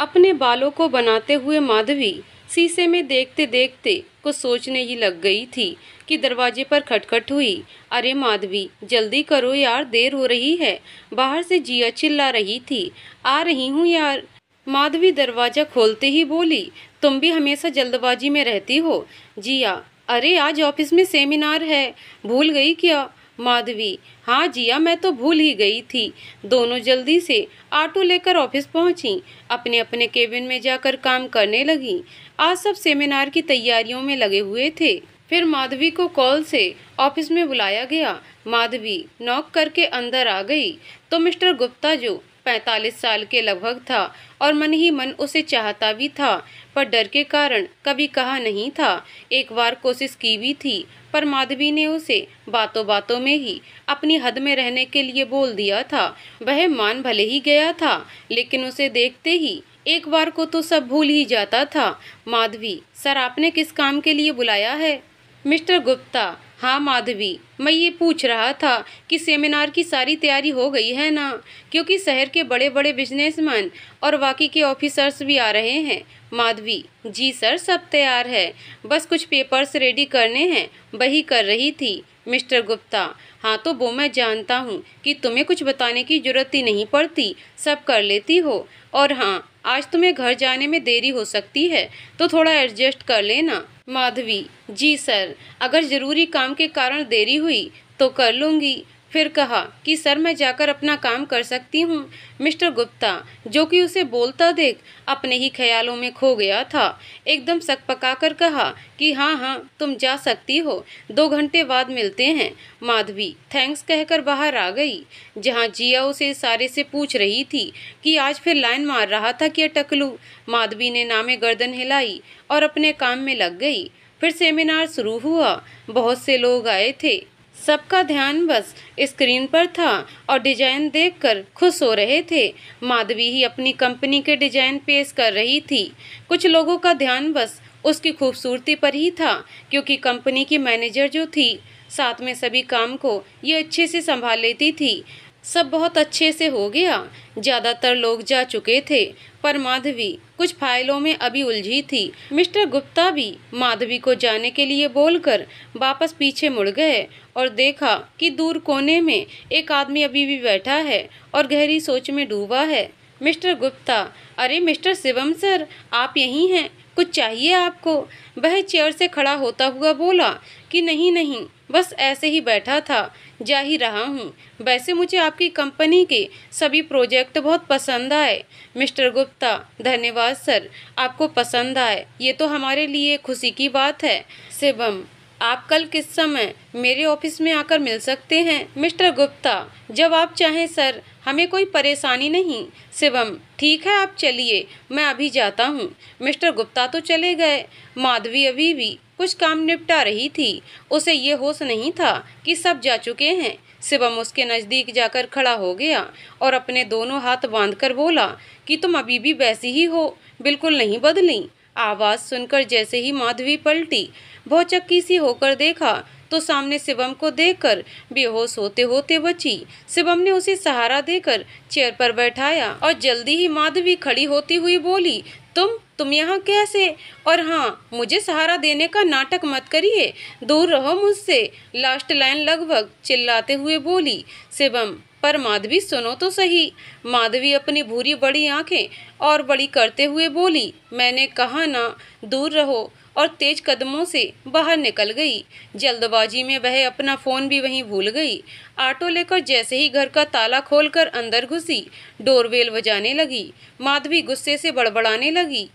अपने बालों को बनाते हुए माधवी शीशे में देखते देखते कुछ सोचने ही लग गई थी कि दरवाजे पर खटखट हुई। अरे माधवी, जल्दी करो यार, देर हो रही है। बाहर से जिया चिल्ला रही थी। आ रही हूँ यार। माधवी दरवाजा खोलते ही बोली, तुम भी हमेशा जल्दबाजी में रहती हो। जिया, अरे आज ऑफिस में सेमिनार है, भूल गई क्या? माधवी, हाँ जिया, मैं तो भूल ही गई थी। दोनों जल्दी से ऑटो लेकर ऑफिस पहुंची। अपने अपने केबिन में जाकर काम करने लगी। आज सब सेमिनार की तैयारियों में लगे हुए थे। फिर माधवी को कॉल से ऑफिस में बुलाया गया। माधवी नॉक करके अंदर आ गई तो मिस्टर गुप्ता, जो 45 साल के लगभग था और मन ही मन उसे चाहता भी था, पर डर के कारण कभी कहा नहीं था। एक बार कोशिश की भी थी, पर माधवी ने उसे बातों बातों में ही अपनी हद में रहने के लिए बोल दिया था। वह मान भले ही गया था, लेकिन उसे देखते ही एक बार को तो सब भूल ही जाता था। माधवी, सर आपने किस काम के लिए बुलाया है? मिस्टर गुप्ता, हाँ माधवी, मैं ये पूछ रहा था कि सेमिनार की सारी तैयारी हो गई है ना, क्योंकि शहर के बड़े बड़े बिजनेसमैन और बाकी के ऑफिसर्स भी आ रहे हैं। माधवी, जी सर, सब तैयार है, बस कुछ पेपर्स रेडी करने हैं, वही कर रही थी। मिस्टर गुप्ता, हाँ तो वो मैं जानता हूँ कि तुम्हें कुछ बताने की जरूरत ही नहीं पड़ती, सब कर लेती हो। और हाँ, आज तुम्हें घर जाने में देरी हो सकती है, तो थोड़ा एडजस्ट कर लेना। माधवी, जी सर, अगर ज़रूरी काम के कारण देरी हुई तो कर लूँगी। फिर कहा कि सर मैं जाकर अपना काम कर सकती हूँ। मिस्टर गुप्ता, जो कि उसे बोलता देख अपने ही ख्यालों में खो गया था, एकदम सकपका कर कहा कि हाँ हाँ तुम जा सकती हो, 2 घंटे बाद मिलते हैं। माधवी थैंक्स कहकर बाहर आ गई। जहाँ जिया उसे इशारे से पूछ रही थी कि आज फिर लाइन मार रहा था क्या टकलू, माधवी ने नामे गर्दन हिलाई और अपने काम में लग गई। फिर सेमिनार शुरू हुआ। बहुत से लोग आए थे, सबका ध्यान बस स्क्रीन पर था और डिजाइन देखकर खुश हो रहे थे। माधवी ही अपनी कंपनी के डिजाइन पेश कर रही थी। कुछ लोगों का ध्यान बस उसकी खूबसूरती पर ही था, क्योंकि कंपनी की मैनेजर जो थी, साथ में सभी काम को ये अच्छे से संभाल लेती थी। सब बहुत अच्छे से हो गया। ज़्यादातर लोग जा चुके थे, पर माधवी कुछ फाइलों में अभी उलझी थी। मिस्टर गुप्ता भी माधवी को जाने के लिए बोलकर वापस पीछे मुड़ गए और देखा कि दूर कोने में एक आदमी अभी भी बैठा है और गहरी सोच में डूबा है। मिस्टर गुप्ता, अरे मिस्टर शिवम सर, आप यहीं हैं, कुछ चाहिए आपको? वह चेयर से खड़ा होता हुआ बोला कि नहीं नहीं, बस ऐसे ही बैठा था, जा ही रहा हूँ। वैसे मुझे आपकी कंपनी के सभी प्रोजेक्ट बहुत पसंद आए। मिस्टर गुप्ता, धन्यवाद सर, आपको पसंद आए ये तो हमारे लिए खुशी की बात है। शिवम, आप कल किस समय मेरे ऑफिस में आकर मिल सकते हैं? मिस्टर गुप्ता, जब आप चाहें सर, हमें कोई परेशानी नहीं। शिवम, ठीक है आप चलिए, मैं अभी जाता हूँ। मिस्टर गुप्ता तो चले गए। माधवी अभी भी कुछ काम निपटा रही थी। उसे ये होश नहीं था कि सब जा चुके हैं। शिवम उसके नज़दीक जाकर खड़ा हो गया और अपने दोनों हाथ बांधकर बोला कि तुम अभी भी वैसी ही हो, बिल्कुल नहीं बदली। आवाज़ सुनकर जैसे ही माधवी पलटी, भौचक्की सी होकर देखा तो सामने शिवम को देखकर बेहोश होते होते बची। शिवम ने उसे सहारा देकर चेयर पर बैठाया और जल्दी ही माधवी खड़ी होती हुई बोली, तुम यहाँ कैसे? और हाँ, मुझे सहारा देने का नाटक मत करिए, दूर रहो मुझसे, लास्ट लाइन लगभग चिल्लाते हुए बोली शिवम। पर माधवी सुनो तो सही। माधवी अपनी भूरी बड़ी आंखें और बड़ी करते हुए बोली, मैंने कहा ना, दूर रहो, और तेज कदमों से बाहर निकल गई। जल्दबाजी में वह अपना फ़ोन भी वहीं भूल गई। ऑटो लेकर जैसे ही घर का ताला खोलकर अंदर घुसी, डोरबेल बजाने लगी। माधवी गुस्से से बड़बड़ाने लगी,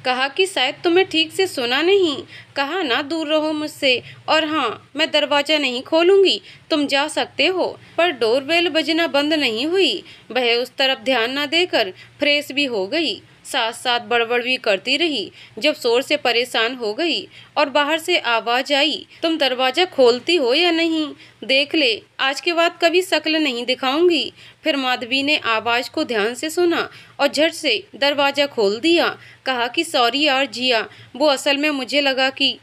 कहा कि शायद तुम्हें ठीक से सुना नहीं, कहा ना दूर रहो मुझसे, और हाँ मैं दरवाज़ा नहीं खोलूंगी, तुम जा सकते हो। पर डोरबेल बजना बंद नहीं हुई। वह उस तरफ ध्यान न देकर फ्रेश भी हो गई, साथ साथ बड़बड़ भी करती रही। जब शोर से परेशान हो गई और बाहर से आवाज़ आई, तुम दरवाज़ा खोलती हो या नहीं, देख ले, आज के बाद कभी शक्ल नहीं दिखाऊंगी। फिर माधवी ने आवाज़ को ध्यान से सुना और झट से दरवाज़ा खोल दिया। कहा कि सॉरी यार जिया, वो असल में मुझे लगा कि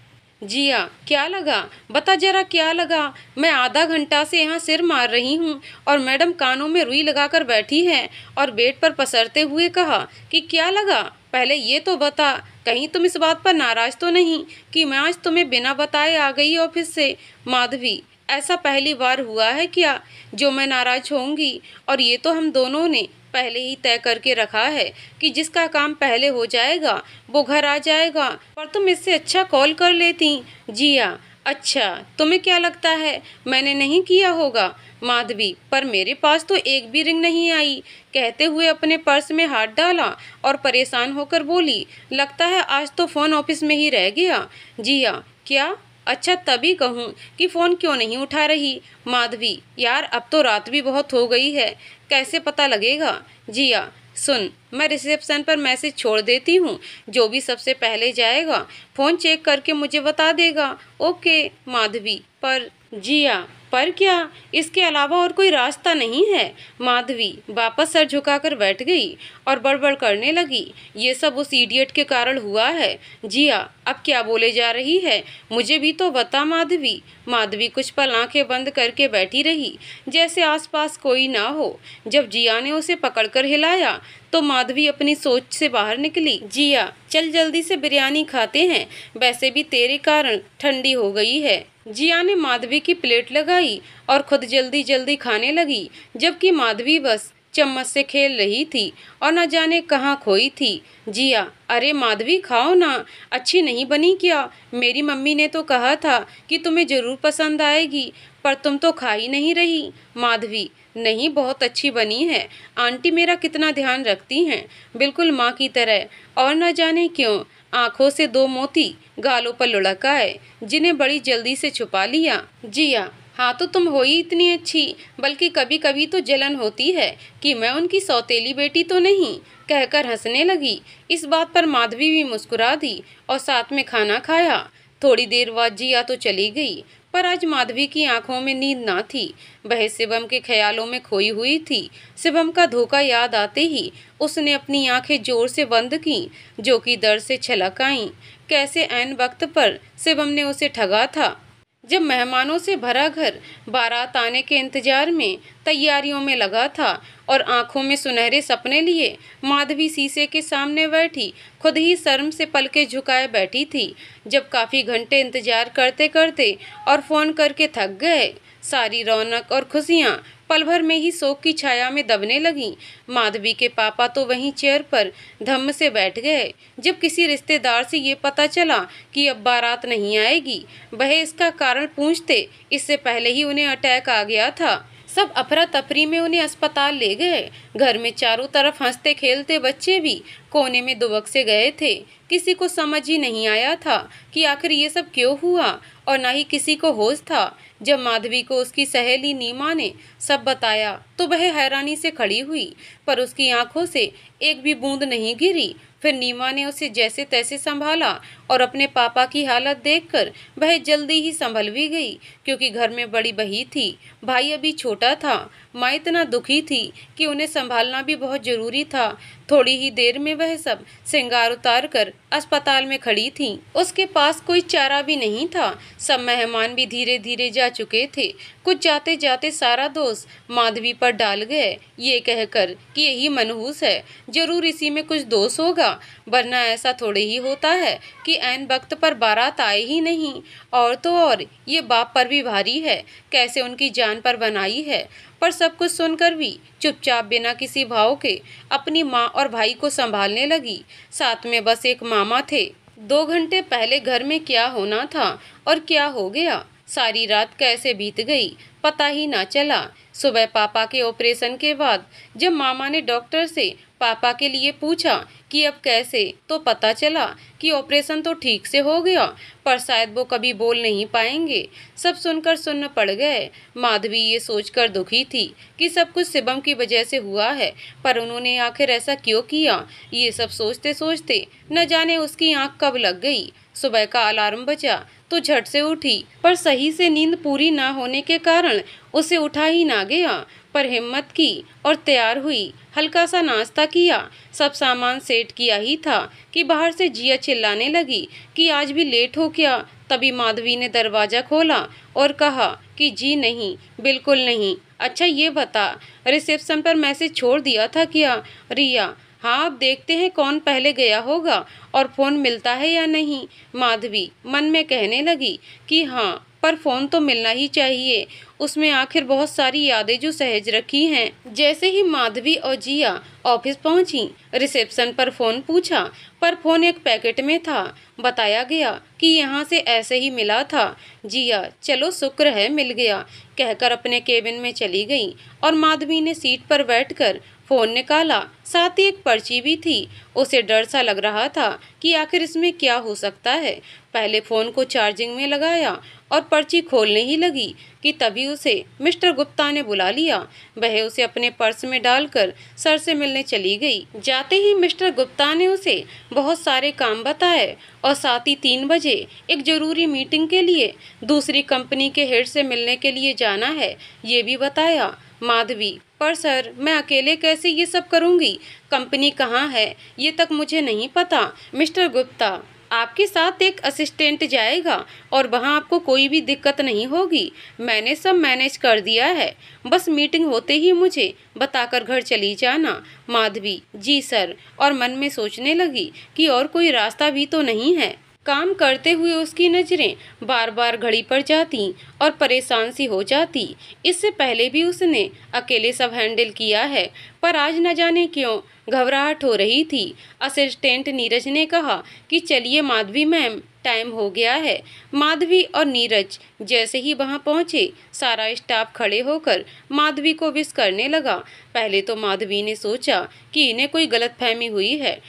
जिया, क्या लगा? बता जरा क्या लगा? मैं आधा घंटा से यहाँ सिर मार रही हूँ और मैडम कानों में रुई लगाकर बैठी है और बेड पर पसरते हुए कहा कि क्या लगा? पहले ये तो बता, कहीं तुम इस बात पर नाराज तो नहीं कि मैं आज तुम्हें बिना बताए आ गई ऑफिस से? माधवी, ऐसा पहली बार हुआ है क्या जो मैं नाराज होंगी? और ये तो हम दोनों ने पहले ही तय करके रखा है कि जिसका काम पहले हो जाएगा वो घर आ जाएगा। पर तुम इससे अच्छा कॉल कर लेती। जिया, अच्छा तुम्हें क्या लगता है मैंने नहीं किया होगा? माधवी, पर मेरे पास तो एक भी रिंग नहीं आई। कहते हुए अपने पर्स में हाथ डाला और परेशान होकर बोली, लगता है आज तो फोन ऑफिस में ही रह गया। जिया, क्या? अच्छा तभी कहूँ कि फ़ोन क्यों नहीं उठा रही? माधवी, यार अब तो रात भी बहुत हो गई है, कैसे पता लगेगा? जिया, सुन, मैं रिसेप्शन पर मैसेज छोड़ देती हूँ, जो भी सबसे पहले जाएगा फ़ोन चेक करके मुझे बता देगा। ओके। माधवी, पर जिया, पर क्या? इसके अलावा और कोई रास्ता नहीं है। माधवी वापस सर झुकाकर बैठ गई और बड़बड़ करने लगी, ये सब उस इडियट के कारण हुआ है। जिया, अब क्या बोले जा रही है? मुझे भी तो बता माधवी। माधवी कुछ पल आंखें बंद करके बैठी रही, जैसे आसपास कोई ना हो। जब जिया ने उसे पकड़कर हिलाया तो माधवी अपनी सोच से बाहर निकली। जिया, चल जल्दी से बिरयानी खाते हैं, वैसे भी तेरे कारण ठंडी हो गई है। जिया ने माधवी की प्लेट लगाई और खुद जल्दी जल्दी खाने लगी, जबकि माधवी बस चम्मच से खेल रही थी और न जाने कहाँ खोई थी। जिया, अरे माधवी खाओ ना, अच्छी नहीं बनी क्या? मेरी मम्मी ने तो कहा था कि तुम्हें जरूर पसंद आएगी, पर तुम तो खा ही नहीं रही। माधवी, नहीं बहुत अच्छी बनी है, आंटी मेरा कितना ध्यान रखती हैं, बिल्कुल माँ की तरह। और न जाने क्यों आंखों से दो मोती गालों पर लुढ़क आए, जिन्हें बड़ी जल्दी से छुपा लिया। जिया, हाँ तो तुम हो ही इतनी अच्छी, बल्कि कभी कभी तो जलन होती है कि मैं उनकी सौतेली बेटी तो नहीं, कहकर हंसने लगी। इस बात पर माधवी भी मुस्कुरा दी और साथ में खाना खाया। थोड़ी देर बाद जिया तो चली गई, पर आज माधवी की आंखों में नींद ना थी, वह शिवम के ख्यालों में खोई हुई थी। शिवम का धोखा याद आते ही उसने अपनी आंखें जोर से बंद की, जो कि दर्द से छलक आईं। कैसे ऐन वक्त पर शिवम ने उसे ठगा था। जब मेहमानों से भरा घर बारात आने के इंतजार में तैयारियों में लगा था और आंखों में सुनहरे सपने लिए माधवी शीशे के सामने बैठी खुद ही शर्म से पलके झुकाए बैठी थी। जब काफ़ी घंटे इंतजार करते करते और फ़ोन करके थक गए, सारी रौनक और खुशियाँ पल भर में ही शोक की छाया में दबने लगी। माधवी के पापा तो वहीं चेयर पर धम्म से बैठ गए। जब किसी रिश्तेदार से ये पता चला कि अब बारात नहीं आएगी, वह इसका कारण पूछते इससे पहले ही उन्हें अटैक आ गया था। सब अफरा तफरी में उन्हें अस्पताल ले गए। घर में चारों तरफ हंसते खेलते बच्चे भी कोने में दुबक से गए थे। किसी को समझ ही नहीं आया था कि आखिर ये सब क्यों हुआ, और ना ही किसी को होश था। जब माधवी को उसकी सहेली नीमा ने सब बताया तो वह हैरानी से खड़ी हुई, पर उसकी आंखों से एक भी बूंद नहीं गिरी। फिर नीमा ने उसे जैसे तैसे संभाला और अपने पापा की हालत देखकर वह जल्दी ही संभल भी गई, क्योंकि घर में बड़ी बही थी, भाई अभी छोटा था। माँ इतना दुखी थी कि उन्हें संभालना भी बहुत जरूरी था। थोड़ी ही देर में वह सब श्रृंगार उतार कर अस्पताल में खड़ी थी। उसके पास कोई चारा भी नहीं था। सब मेहमान भी धीरे धीरे जा चुके थे। कुछ जाते जाते सारा दोष माधवी पर डाल गए, ये कहकर कि यही मनहूस है, जरूर इसी में कुछ दोष होगा, वरना ऐसा थोड़े ही होता है कि ऐन वक्त पर बारात आए ही नहीं। और तो और ये बाप पर भी भारी है, कैसे उनकी जान पर बनाई है। पर सब कुछ सुनकर भी चुपचाप बिना किसी भाव के अपनी माँ और भाई को संभालने लगी। साथ में बस एक मामा थे। 2 घंटे पहले घर में क्या होना था और क्या हो गया, सारी रात कैसे बीत गई पता ही ना चला। सुबह पापा के ऑपरेशन के बाद जब मामा ने डॉक्टर से पापा के लिए पूछा कि अब कैसे, तो पता चला कि ऑपरेशन तो ठीक से हो गया, पर शायद वो कभी बोल नहीं पाएंगे। सब सुनकर सुन्न पड़ गए। माधवी ये सोचकर दुखी थी कि सब कुछ शिवम की वजह से हुआ है, पर उन्होंने आखिर ऐसा क्यों किया। ये सब सोचते सोचते न जाने उसकी आंख कब लग गई। सुबह का अलार्म बजा तो झट से उठी, पर सही से नींद पूरी ना होने के कारण उसे उठा ही ना गया। पर हिम्मत की और तैयार हुई। हल्का सा नाश्ता किया, सब सामान सेट किया ही था कि बाहर से जिया चिल्लाने लगी कि आज भी लेट हो क्या। तभी माधवी ने दरवाज़ा खोला और कहा कि जी नहीं, बिल्कुल नहीं। अच्छा ये बता, रिसेप्शन पर मैसेज छोड़ दिया था क्या? रिया: हाँ, अब देखते हैं कौन पहले गया होगा और फ़ोन मिलता है या नहीं। माधवी मन में कहने लगी कि हाँ, पर फ़ोन तो मिलना ही चाहिए, उसमें आखिर बहुत सारी यादें जो सहेज रखी हैं। जैसे ही माधवी और जिया ऑफिस पहुंची, रिसेप्शन पर फ़ोन पूछा, पर फ़ोन एक पैकेट में था। बताया गया कि यहाँ से ऐसे ही मिला था। जिया चलो शुक्र है मिल गया कहकर अपने केबिन में चली गई और माधवी ने सीट पर बैठकर फ़ोन निकाला। साथ ही एक पर्ची भी थी। उसे डर सा लग रहा था कि आखिर इसमें क्या हो सकता है। पहले फ़ोन को चार्जिंग में लगाया और पर्ची खोलने ही लगी कि तभी उसे मिस्टर गुप्ता ने बुला लिया। वह उसे अपने पर्स में डालकर सर से मिलने चली गई। जाते ही मिस्टर गुप्ता ने उसे बहुत सारे काम बताए और साथ ही 3 बजे एक ज़रूरी मीटिंग के लिए दूसरी कंपनी के हेड से मिलने के लिए जाना है, ये भी बताया। माधवी: पर सर, मैं अकेले कैसे ये सब करूँगी? कंपनी कहाँ है ये तक मुझे नहीं पता। मिस्टर गुप्ता, आपके साथ एक असिस्टेंट जाएगा और वहाँ आपको कोई भी दिक्कत नहीं होगी। मैंने सब मैनेज कर दिया है, बस मीटिंग होते ही मुझे बताकर घर चली जाना। माधवी: जी सर, और मन में सोचने लगी कि और कोई रास्ता भी तो नहीं है। काम करते हुए उसकी नज़रें बार बार घड़ी पर जाती और परेशान सी हो जाती। इससे पहले भी उसने अकेले सब हैंडल किया है, पर आज न जाने क्यों घबराहट हो रही थी। असिस्टेंट नीरज ने कहा कि चलिए माधवी मैम, टाइम हो गया है। माधवी और नीरज जैसे ही वहां पहुंचे, सारा स्टाफ खड़े होकर माधवी को विश करने लगा। पहले तो माधवी ने सोचा कि इन्हें कोई गलतफहमी हुई है,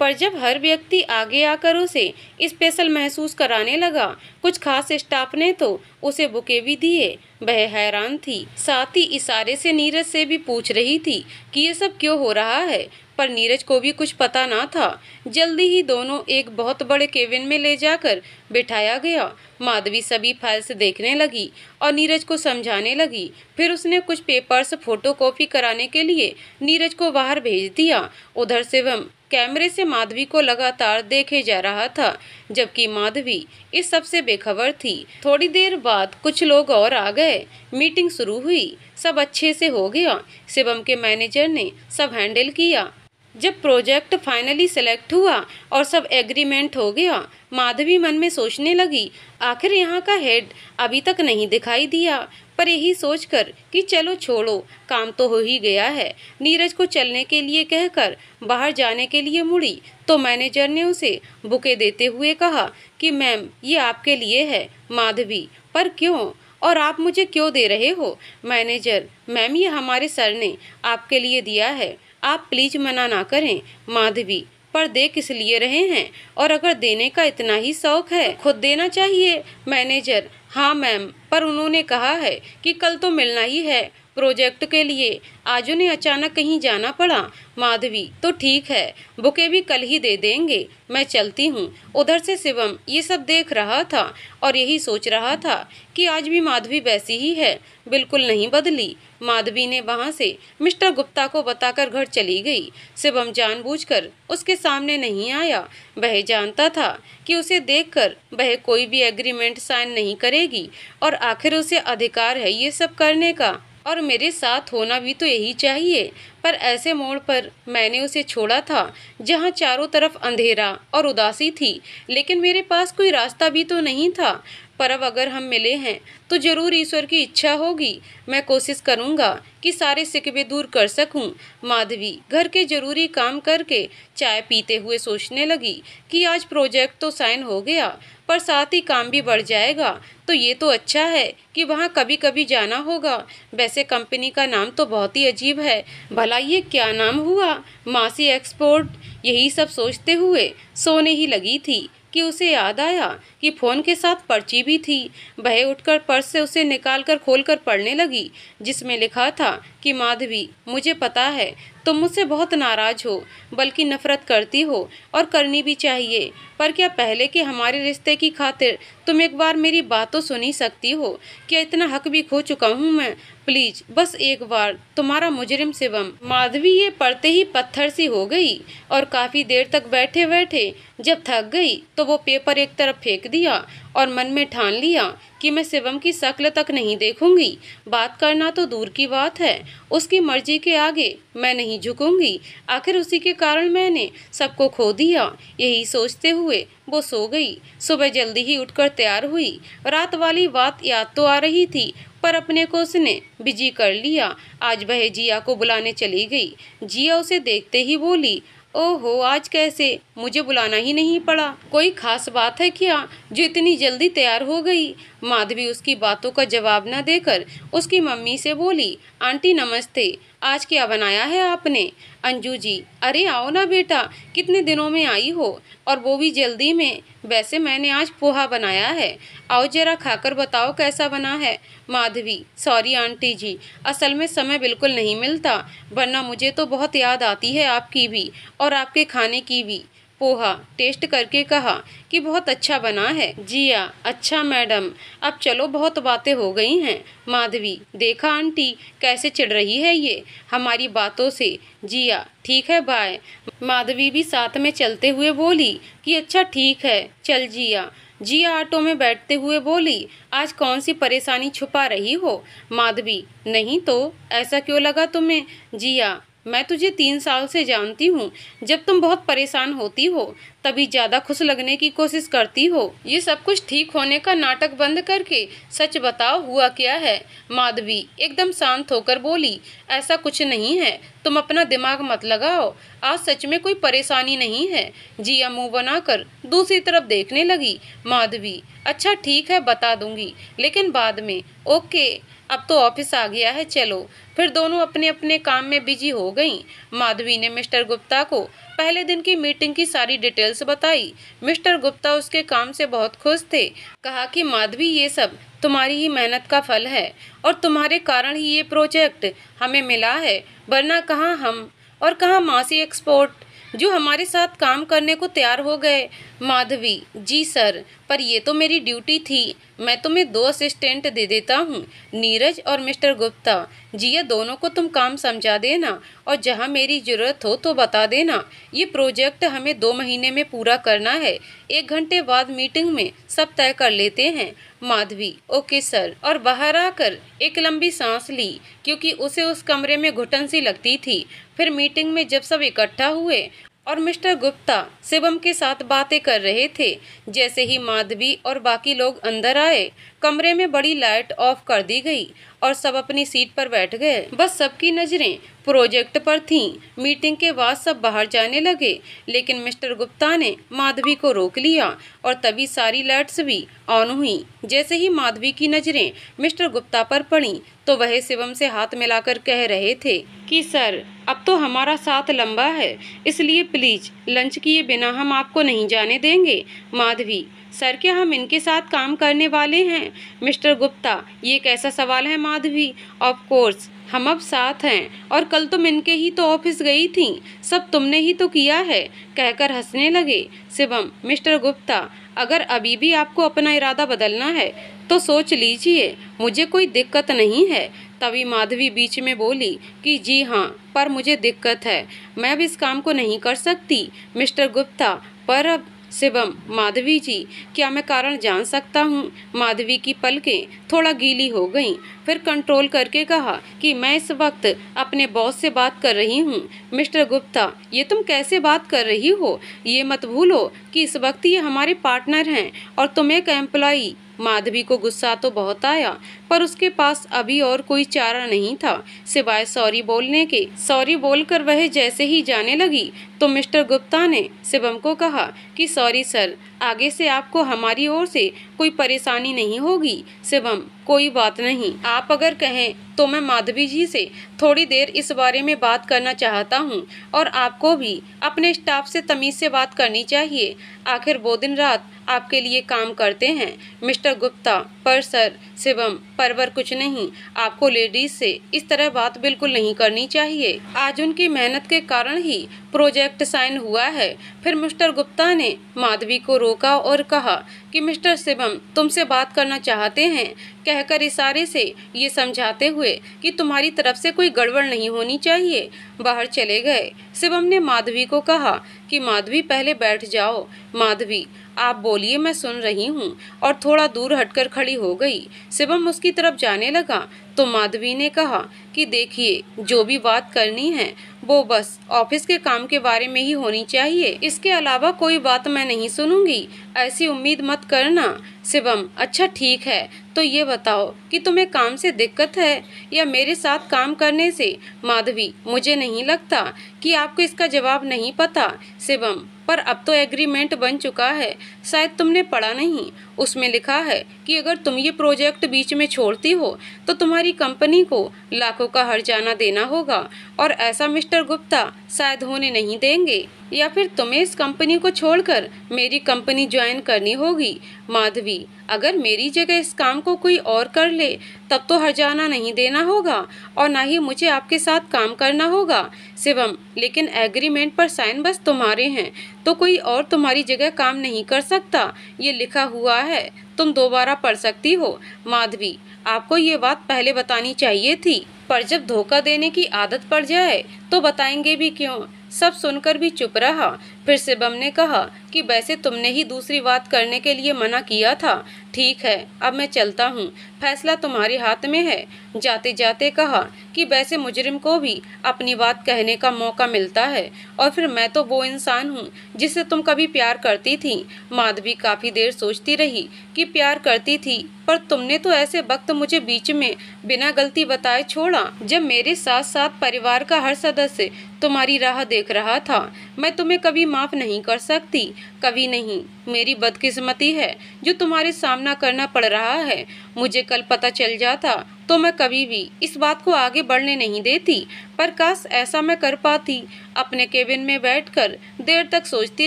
पर जब हर व्यक्ति आगे आकर उसे स्पेशल महसूस कराने लगा, कुछ खास स्टाफ ने तो उसे बुके भी दिए, वह हैरान थी। साथ ही इशारे से नीरज से भी पूछ रही थी कि ये सब क्यों हो रहा है, पर नीरज को भी कुछ पता ना था। जल्दी ही दोनों एक बहुत बड़े केबिन में ले जाकर बिठाया गया। माधवी सभी फाइल्स देखने लगी और नीरज को समझाने लगी। फिर उसने कुछ पेपर्स फोटोकॉपी कराने के लिए नीरज को बाहर भेज दिया। उधर शिवम कैमरे से माधवी को लगातार देखे जा रहा था, जबकि माधवी इस सब से बेखबर थी। थोड़ी देर बाद कुछ लोग और आ गए। मीटिंग शुरू हुई, सब अच्छे से हो गया। शिवम के मैनेजर ने सब हैंडल किया। जब प्रोजेक्ट फाइनली सेलेक्ट हुआ और सब एग्रीमेंट हो गया, माधवी मन में सोचने लगी, आखिर यहाँ का हेड अभी तक नहीं दिखाई दिया। पर यही सोचकर कि चलो छोड़ो, काम तो हो ही गया है, नीरज को चलने के लिए कहकर बाहर जाने के लिए मुड़ी तो मैनेजर ने उसे बुके देते हुए कहा कि मैम, ये आपके लिए है। माधवी: पर क्यों, और आप मुझे क्यों दे रहे हो? मैनेजर: मैम, ये हमारे सर ने आपके लिए दिया है, आप प्लीज मना ना करें। माधवी: पर दे किस लिए रहे हैं, और अगर देने का इतना ही शौक है खुद देना चाहिए। मैनेजर: हाँ मैम, पर उन्होंने कहा है कि कल तो मिलना ही है प्रोजेक्ट के लिए, आज उन्हें अचानक कहीं जाना पड़ा। माधवी: तो ठीक है, बुके भी कल ही दे देंगे, मैं चलती हूँ। उधर से शिवम ये सब देख रहा था और यही सोच रहा था कि आज भी माधवी वैसी ही है, बिल्कुल नहीं बदली। माधवी ने वहां से मिस्टर गुप्ता को बताकर घर चली गई। शिवम जानबूझकर उसके सामने नहीं आया। वह जानता था कि उसे देखकर वह कोई भी एग्रीमेंट साइन नहीं करेगी और आखिर उसे अधिकार है ये सब करने का, और मेरे साथ होना भी तो यही चाहिए। पर ऐसे मोड़ पर मैंने उसे छोड़ा था जहाँ चारों तरफ अंधेरा और उदासी थी, लेकिन मेरे पास कोई रास्ता भी तो नहीं था। पर अब अगर हम मिले हैं तो जरूर ईश्वर की इच्छा होगी। मैं कोशिश करूँगा कि सारे शिकवे दूर कर सकूं। माधवी घर के जरूरी काम करके चाय पीते हुए सोचने लगी कि आज प्रोजेक्ट तो साइन हो गया, पर साथ ही काम भी बढ़ जाएगा, तो ये तो अच्छा है कि वहाँ कभी कभी जाना होगा। वैसे कंपनी का नाम तो बहुत ही अजीब है, भला ये क्या नाम हुआ? मासी एक्सपोर्ट। यही सब सोचते हुए सोने ही लगी थी कि उसे याद आया कि फ़ोन के साथ पर्ची भी थी। वह उठकर पर्स से उसे निकालकर खोलकर पढ़ने लगी, जिसमें लिखा था कि माधवी, मुझे पता है तुम मुझसे बहुत नाराज हो, बल्कि नफरत करती हो, और करनी भी चाहिए। पर क्या पहले के हमारे रिश्ते की खातिर तुम एक बार मेरी बात तो सुन ही सकती हो? क्या इतना हक भी खो चुका हूँ मैं? प्लीज बस एक बार, तुम्हारा मुजरिम शिवम। माधवी ये पढ़ते ही पत्थर सी हो गई और काफी देर तक बैठे बैठे जब थक गई तो वो पेपर एक तरफ फेंक दिया और मन में ठान लिया कि मैं शिवम की शक्ल तक नहीं देखूंगी। बात करना तो दूर की बात है, उसकी मर्जी के आगे मैं नहीं झुकूंगी। आखिर उसी के कारण मैंने सबको खो दिया। यही सोचते हुए वो सो गई। सुबह जल्दी ही उठकर तैयार हुई। रात वाली बात याद तो आ रही थी, पर अपने को उसने बिजी कर लिया। आज वह जिया को बुलाने चली गई। जिया उसे देखते ही बोली, ओहो, आज कैसे? मुझे बुलाना ही नहीं पड़ा। कोई खास बात है क्या जो इतनी जल्दी तैयार हो गई? माधवी उसकी बातों का जवाब न देकर उसकी मम्मी से बोली, आंटी नमस्ते, आज क्या बनाया है आपने? अंजू जी, अरे आओ ना बेटा, कितने दिनों में आई हो, और वो भी जल्दी में। वैसे मैंने आज पोहा बनाया है, आओ जरा खाकर बताओ कैसा बना है। माधवी, सॉरी आंटी जी, असल में समय बिल्कुल नहीं मिलता, वरना मुझे तो बहुत याद आती है आपकी भी और आपके खाने की भी। पोहा टेस्ट करके कहा कि बहुत अच्छा बना है। जिया, अच्छा मैडम, अब चलो बहुत बातें हो गई हैं। माधवी, देखा आंटी कैसे चिढ़ रही है ये हमारी बातों से। जिया, ठीक है बाय। माधवी भी साथ में चलते हुए बोली कि अच्छा ठीक है, चल जिया। जिया ऑटो में बैठते हुए बोली, आज कौन सी परेशानी छुपा रही हो? माधवी, नहीं तो, ऐसा क्यों लगा तुम्हें? जिया, मैं तुझे 3 साल से जानती हूँ। जब तुम बहुत परेशान होती हो तभी ज्यादा खुश लगने की कोशिश करती हो। ये सब कुछ ठीक होने का नाटक बंद करके सच बताओ, हुआ क्या है? माधवी एकदम शांत होकर बोली, ऐसा कुछ नहीं है, तुम अपना दिमाग मत लगाओ, आज सच में कोई परेशानी नहीं है। जिया मुंह बनाकर दूसरी तरफ देखने लगी। माधवी, अच्छा ठीक है, बता दूंगी, लेकिन बाद में। ओके, अब तो ऑफिस आ गया है, चलो। फिर दोनों अपने अपने काम में बिजी हो गईं। माधवी ने मिस्टर गुप्ता को पहले दिन की मीटिंग की सारी डिटेल्स बताई। मिस्टर गुप्ता उसके काम से बहुत खुश थे। कहा कि माधवी, ये सब तुम्हारी ही मेहनत का फल है और तुम्हारे कारण ही ये प्रोजेक्ट हमें मिला है, वरना कहाँ हम और कहाँ मासी एक्सपोर्ट जो हमारे साथ काम करने को तैयार हो गए। माधवी, जी सर, पर ये तो मेरी ड्यूटी थी, मैं तुम्हें 2 असिस्टेंट दे देता हूँ, नीरज और मिस्टर गुप्ता। जिया, दोनों को तुम काम समझा देना और जहाँ मेरी जरूरत हो तो बता देना। ये प्रोजेक्ट हमें 2 महीने में पूरा करना है। 1 घंटे बाद मीटिंग में सब तय कर लेते हैं। Madhavi, okay sir. और बाहर आकर एक लंबी सांस ली, क्योंकि उसे उस कमरे में घुटन सी लगती थी। फिर मीटिंग में जब सब इकट्ठा हुए और मिस्टर गुप्ता शिवम के साथ बातें कर रहे थे, जैसे ही माधवी और बाकी लोग अंदर आए, कमरे में बड़ी लाइट ऑफ कर दी गई और सब अपनी सीट पर बैठ गए। बस सबकी नजरें प्रोजेक्ट पर थीं। मीटिंग के बाद सब बाहर जाने लगे, लेकिन मिस्टर गुप्ता ने माधवी को रोक लिया और तभी सारी लाइट्स भी ऑन हुई। जैसे ही माधवी की नजरें मिस्टर गुप्ता पर पड़ी तो वह शिवम से हाथ मिलाकर कह रहे थे कि सर, अब तो हमारा साथ लंबा है, इसलिए प्लीज लंच किए बिना हम आपको नहीं जाने देंगे। माधवी, सर, क्या हम इनके साथ काम करने वाले हैं? मिस्टर गुप्ता, ये कैसा सवाल है माधवी? ऑफ कोर्स, हम अब साथ हैं और कल तुम इनके ही तो ऑफिस गई थी, सब तुमने ही तो किया है, कहकर हंसने लगे। शिवम, मिस्टर गुप्ता, अगर अभी भी आपको अपना इरादा बदलना है तो सोच लीजिए, मुझे कोई दिक्कत नहीं है। तभी माधवी बीच में बोली कि जी हाँ, पर मुझे दिक्कत है, मैं अब इस काम को नहीं कर सकती। मिस्टर गुप्ता, पर अब शिवम, माधवी जी, क्या मैं कारण जान सकता हूँ? माधवी की पलकें थोड़ा गीली हो गईं, फिर कंट्रोल करके कहा कि मैं इस वक्त अपने बॉस से बात कर रही हूँ। मिस्टर गुप्ता, ये तुम कैसे बात कर रही हो? ये मत भूलो कि इस वक्त ये हमारे पार्टनर हैं और तुम एक एम्प्लॉई। माधवी को गुस्सा तो बहुत आया, पर उसके पास अभी और कोई चारा नहीं था सिवाय सॉरी बोलने के। सॉरी बोलकर वह जैसे ही जाने लगी तो मिस्टर गुप्ता ने शिवम को कहा कि सॉरी सर, आगे से आपको हमारी ओर से कोई परेशानी नहीं होगी। शिवम, कोई बात नहीं, आप अगर कहें तो मैं माधवी जी से थोड़ी देर इस बारे में बात करना चाहता हूँ, और आपको भी अपने स्टाफ से तमीज से बात करनी चाहिए, आखिर वो दिन रात आपके लिए काम करते हैं। मिस्टर गुप्ता, पर सर शिवम, परवर कुछ नहीं, आपको लेडीज से इस तरह बात बिल्कुल नहीं करनी चाहिए। आज उनकी मेहनत के कारण ही प्रोजेक्ट साइन हुआ है। फिर मिस्टर गुप्ता ने माधवी को रोका और कहा कि मिस्टर शिवम तुमसे बात करना चाहते हैं, कहकर इशारे से ये समझाते हुए कि तुम्हारी तरफ से कोई गड़बड़ नहीं होनी चाहिए, बाहर चले गए। शिवम ने माधवी को कहा कि माधवी पहले बैठ जाओ। माधवी, आप बोलिए, मैं सुन रही हूँ, और थोड़ा दूर हटकर खड़ी हो गई। शिवम उसकी तरफ जाने लगा तो माधवी ने कहा कि देखिए, जो भी बात करनी है वो बस ऑफिस के काम के बारे में ही होनी चाहिए, इसके अलावा कोई बात मैं नहीं सुनूंगी, ऐसी उम्मीद मत करना। शिवम, अच्छा ठीक है, तो ये बताओ कि तुम्हें काम से दिक्कत है या मेरे साथ काम करने से? माधवी, मुझे नहीं लगता कि आपको इसका जवाब नहीं पता। शिवम, पर अब तो एग्रीमेंट बन चुका है, शायद तुमने पढ़ा नहीं। उसमें लिखा है कि अगर तुम ये प्रोजेक्ट बीच में छोड़ती हो तो तुम्हारी कंपनी को लाखों का हर्जाना देना होगा, और ऐसा मिस्टर गुप्ता शायद होने नहीं देंगे, या फिर तुम्हें इस कंपनी को छोड़कर मेरी कंपनी ज्वाइन करनी होगी। माधवी, अगर मेरी जगह इस काम को कोई और कर ले तब तो हर्जाना नहीं देना होगा और ना ही मुझे आपके साथ काम करना होगा। शिवम, लेकिन एग्रीमेंट पर साइन बस तुम्हारे हैं, तो कोई और तुम्हारी जगह काम नहीं कर सकता, ये लिखा हुआ है, तुम दोबारा पढ़ सकती हो। माधवी, आपको ये बात पहले बतानी चाहिए थी, पर जब धोखा देने की आदत पड़ जाए तो बताएंगे भी क्यों। सब सुनकर भी चुप रहा। फिर शिवम ने कहा कि वैसे तुमने ही दूसरी बात करने के लिए मना किया था। ठीक है, अब मैं चलता हूँ, फैसला तुम्हारे हाथ में है। जाते जाते कहा कि वैसे मुजरिम को भी अपनी बात कहने का मौका मिलता है, और फिर मैं तो वो इंसान हूँ जिससे तुम कभी प्यार करती थी। माधवी काफी देर सोचती रही कि प्यार करती थी, पर तुमने तो ऐसे वक्त मुझे बीच में बिना गलती बताए छोड़ा, जब मेरे साथ साथ परिवार का हर सदस्य तुम्हारी राह देख रहा था। मैं तुम्हें कभी माफ नहीं कर सकती, कभी नहीं। मेरी बदकिस्मती है जो तुम्हारे सामना करना पड़ रहा है। मुझे कल पता चल जाता तो मैं कभी भी इस बात को आगे बढ़ने नहीं देती, पर काश ऐसा मैं कर पाती। अपने केबिन में बैठकर देर तक सोचती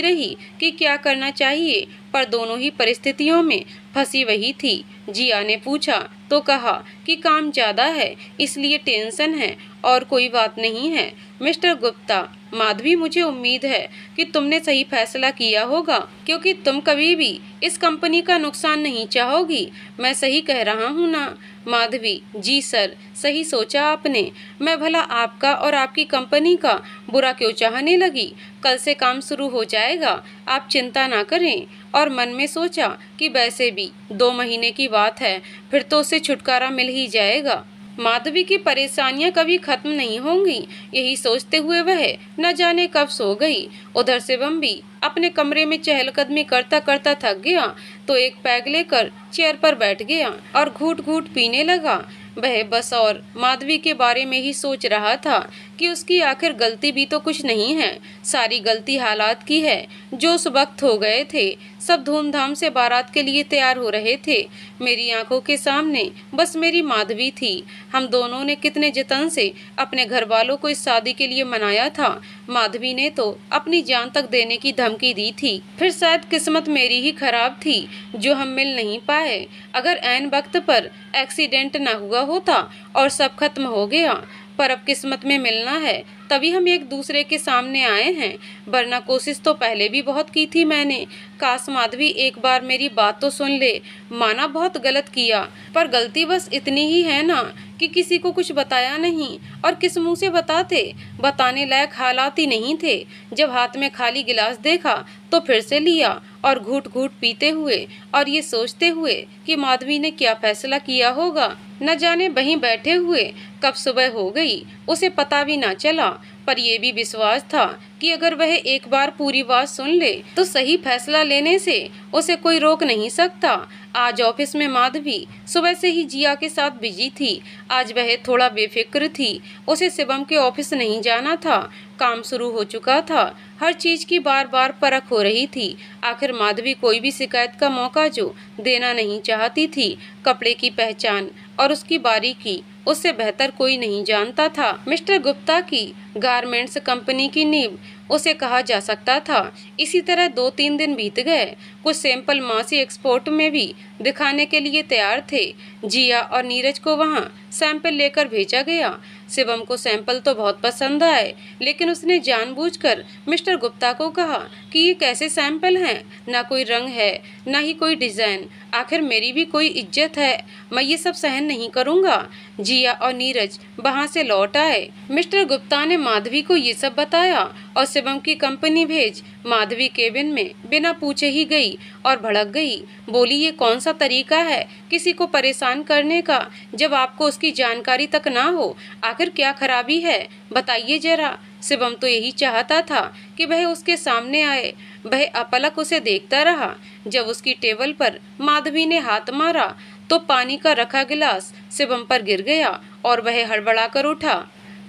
रही कि क्या करना चाहिए, पर दोनों ही परिस्थितियों में फंसी वही थी। जिया ने पूछा तो कहा कि काम ज्यादा है इसलिए टेंशन है, और कोई बात नहीं है। मिस्टर गुप्ता, माधवी, मुझे उम्मीद है कि तुमने सही फैसला किया होगा, क्योंकि तुम कभी भी इस कंपनी का नुकसान नहीं चाहोगी। मैं सही कह रहा हूँ ना? माधवी, जी सर, सही सोचा आपने। मैं भला आपका और आपकी कंपनी का बुरा क्यों चाहने लगी? कल से काम शुरू हो जाएगा, आप चिंता ना करें। और मन में सोचा कि वैसे भी 2 महीने की बात है, फिर तो उसे छुटकारा मिल ही जाएगा। माधवी की परेशानियां कभी खत्म नहीं होंगी, यही सोचते हुए वह न जाने कब सो गई। उधर शिवम भी अपने कमरे में चहलकदमी करता करता थक गया तो एक पैग लेकर चेयर पर बैठ गया और घूट घूट पीने लगा। वह बस और माधवी के बारे में ही सोच रहा था कि उसकी आखिर गलती भी तो कुछ नहीं है, सारी गलती हालात की है जो उस वक्त हो गए थे। सब धूमधाम से बारात के लिए तैयार हो रहे थे। मेरी आंखों के सामने बस मेरी माधवी थी। हम दोनों ने कितने जतन से अपने घर वालों को इस शादी के लिए मनाया था। माधवी ने तो अपनी जान तक देने की धमकी दी थी। फिर शायद किस्मत मेरी ही खराब थी जो हम मिल नहीं पाए। अगर ऐन वक्त पर एक्सीडेंट न हुआ होता और सब खत्म हो गया, पर अब किस्मत में मिलना है तभी हम एक दूसरे के सामने आए हैं, वरना कोशिश तो पहले भी बहुत की थी मैंने। काश माधवी एक बार मेरी बात तो सुन ले। माना बहुत गलत किया, पर गलती बस इतनी ही है ना कि किसी को कुछ बताया नहीं, और किस मुंह से बताते, बताने लायक हालात ही नहीं थे। जब हाथ में खाली गिलास देखा तो फिर से लिया और घूट घूट पीते हुए और ये सोचते हुए कि माधवी ने क्या फैसला किया होगा। न जाने वहीं बैठे हुए कब सुबह हो गई, उसे पता भी ना चला। पर यह भी विश्वास था कि अगर वह एक बार पूरी बात सुन ले तो सही फैसला लेने से उसे कोई रोक नहीं सकता। आज ऑफिस में माधवी सुबह से ही जिया के साथ बिजी थी। आज वह थोड़ा बेफिक्र थी। उसे शिवम के ऑफिस नहीं जाना था, काम शुरू हो चुका था। हर चीज की बार बार परख हो रही थी। आखिर माधवी कोई भी शिकायत का मौका जो देना नहीं चाहती थी। कपड़े की पहचान और उसकी बारीकी उससे बेहतर कोई नहीं जानता था। मिस्टर गुप्ता की गारमेंट्स कंपनी की नींव उसे कहा जा सकता था। इसी तरह 2-3 दिन बीत गए। कुछ सैंपल मासी एक्सपोर्ट में भी दिखाने के लिए तैयार थे। जिया और नीरज को वहां सैंपल लेकर भेजा गया। शिवम को सैंपल तो बहुत पसंद आए, लेकिन उसने जानबूझकर मिस्टर गुप्ता को कहा कि ये कैसे सैंपल हैं, ना कोई रंग है, ना ही कोई डिजाइन। आखिर मेरी भी कोई इज्जत है, मैं ये सब सहन नहीं करूँगा। जिया और नीरज वहाँ से लौट आए। मिस्टर गुप्ता ने माधवी को ये सब बताया और शिवम की कंपनी भेज माधवी केबिन में बिना पूछे ही गई और भड़क गई। बोली, ये कौन सा तरीका है किसी को परेशान करने का, जब आपको उसकी जानकारी तक ना हो। आखिर क्या खराबी है, बताइए जरा। शिवम तो यही चाहता था कि वह उसके सामने आए। वह अपलक उसे देखता रहा। जब उसकी टेबल पर माधवी ने हाथ मारा तो पानी का रखा गिलास शिवम पर गिर गया और वह हड़बड़ाकर उठा।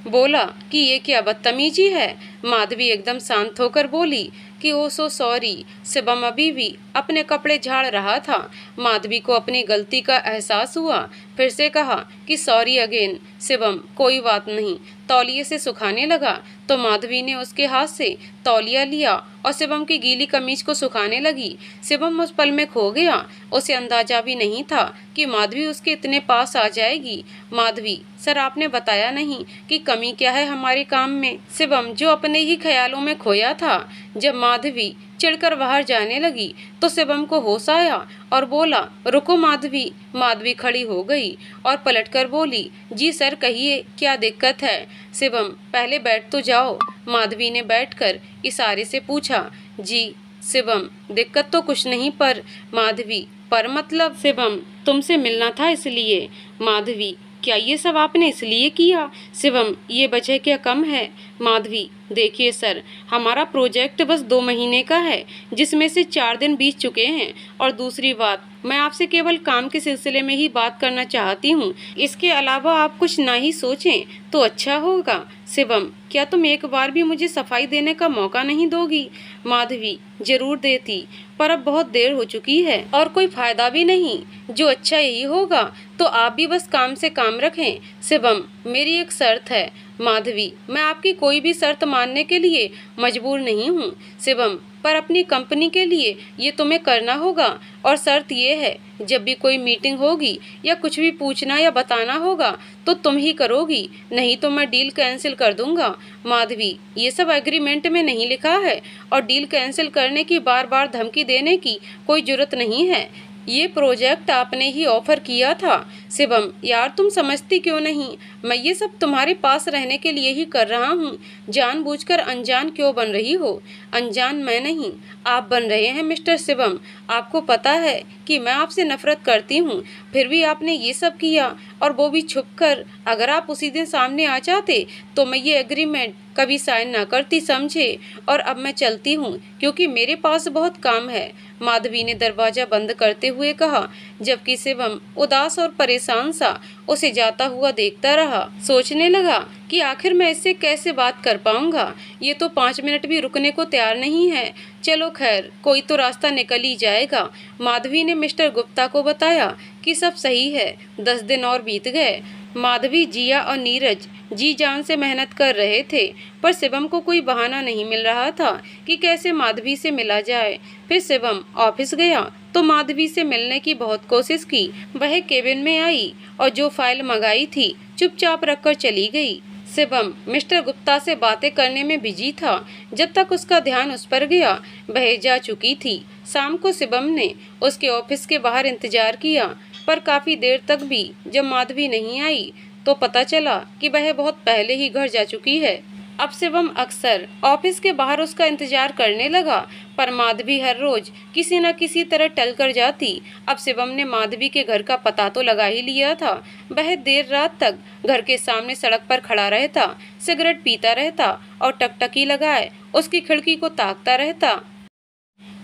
बोला कि ये क्या बदतमीजी है। माधवी एकदम शांत होकर बोली कि ओ सो सॉरी। शिवम अभी भी अपने कपड़े झाड़ रहा था। माधवी को अपनी गलती का एहसास हुआ। फिर से कहा कि सॉरी अगेन। शिवम कोई बात नहीं, तौलिए से सुखाने लगा तो माधवी ने उसके हाथ से तौलिया लिया और शिवम की गीली कमीज को सुखाने लगी। शिवम उस पल में खो गया। उसे अंदाजा भी नहीं था कि माधवी उसके इतने पास आ जाएगी। माधवी, सर आपने बताया नहीं कि कमी क्या है हमारे काम में। शिवम जो अपने ही ख्यालों में खोया था। जब माधवी चिढ़कर बाहर जाने लगी तो शिवम को होश आया और बोला, रुको माधवी। माधवी खड़ी हो गई और पलटकर बोली, जी सर कहिए, क्या दिक्कत है। शिवम, पहले बैठ तो जाओ। माधवी ने बैठकर इशारे से पूछा। जी। शिवम, दिक्कत तो कुछ नहीं पर। माधवी, पर मतलब। शिवम, तुमसे मिलना था इसलिए। माधवी, क्या ये सब आपने इसलिए किया। शिवम, ये वजह क्या कम है। माधवी, देखिए सर, हमारा प्रोजेक्ट बस 2 महीने का है, जिसमें से 4 दिन बीत चुके हैं। और दूसरी बात, मैं आपसे केवल काम के सिलसिले में ही बात करना चाहती हूँ। इसके अलावा आप कुछ ना ही सोचें तो अच्छा होगा। शिवम, क्या तुम एक बार भी मुझे सफाई देने का मौका नहीं दोगी। माधवी, जरूर देती, पर अब बहुत देर हो चुकी है और कोई फायदा भी नहीं। जो अच्छा यही होगा तो आप भी बस काम से काम रखें। शिवम, मेरी एक शर्त है। माधवी, मैं आपकी कोई भी शर्त मानने के लिए मजबूर नहीं हूँ। शिवम, पर अपनी कंपनी के लिए ये तुम्हें करना होगा और शर्त ये है, जब भी कोई मीटिंग होगी या कुछ भी पूछना या बताना होगा तो तुम ही करोगी, नहीं तो मैं डील कैंसिल कर दूंगा। माधवी, ये सब एग्रीमेंट में नहीं लिखा है और डील कैंसिल करने की बार बार धमकी देने की कोई जरूरत नहीं है। ये प्रोजेक्ट आपने ही ऑफर किया था। शिवम, यार तुम समझती क्यों नहीं। मैं ये सब तुम्हारे पास रहने के लिए ही कर रहा हूँ। जानबूझकर अनजान क्यों बन रही हो। अनजान मैं नहीं, आप बन रहे हैं मिस्टर शिवम। आपको पता है कि मैं आपसे नफरत करती हूँ, फिर भी आपने ये सब किया, और वो भी छुपकर। अगर आप उसी दिन सामने आ जाते तो मैं ये एग्रीमेंट कभी साइन ना करती, समझे। और अब मैं चलती हूँ क्योंकि मेरे पास बहुत काम है। माधवी ने दरवाजा बंद करते हुए कहा, जबकि शिवम उदास और परेशान सा उसे जाता हुआ देखता रहा। सोचने लगा कि आखिर मैं इससे कैसे बात कर पाऊंगा। ये तो 5 मिनट भी रुकने को तैयार नहीं है। चलो खैर, कोई तो रास्ता निकल ही जाएगा। माधवी ने मिस्टर गुप्ता को बताया कि सब सही है। 10 दिन और बीत गए। माधवी, जिया और नीरज जी जान से मेहनत कर रहे थे, पर शिवम को कोई बहाना नहीं मिल रहा था कि कैसे माधवी से मिला जाए। फिर शिवम ऑफिस गया तो माधवी से मिलने की बहुत कोशिश की। वह केबिन में आई और जो फाइल मंगाई थी चुपचाप रखकर चली गई। शिवम मिस्टर गुप्ता से बातें करने में बिजी था। जब तक उसका ध्यान उस पर गया, वह जा चुकी थी। शाम को शिवम ने उसके ऑफिस के बाहर इंतजार किया, पर काफी देर तक भी जब माधवी नहीं आई तो पता चला कि वह बहुत पहले ही घर जा चुकी है। अब शिवम अक्सर ऑफिस के बाहर उसका इंतजार करने लगा, पर माधवी हर रोज किसी न किसी तरह टल कर जाती। अब शिवम ने माधवी के घर का पता तो लगा ही लिया था। वह देर रात तक घर के सामने सड़क पर खड़ा रहता, सिगरेट पीता रहता और टकटकी लगाए उसकी खिड़की को ताकता रहता,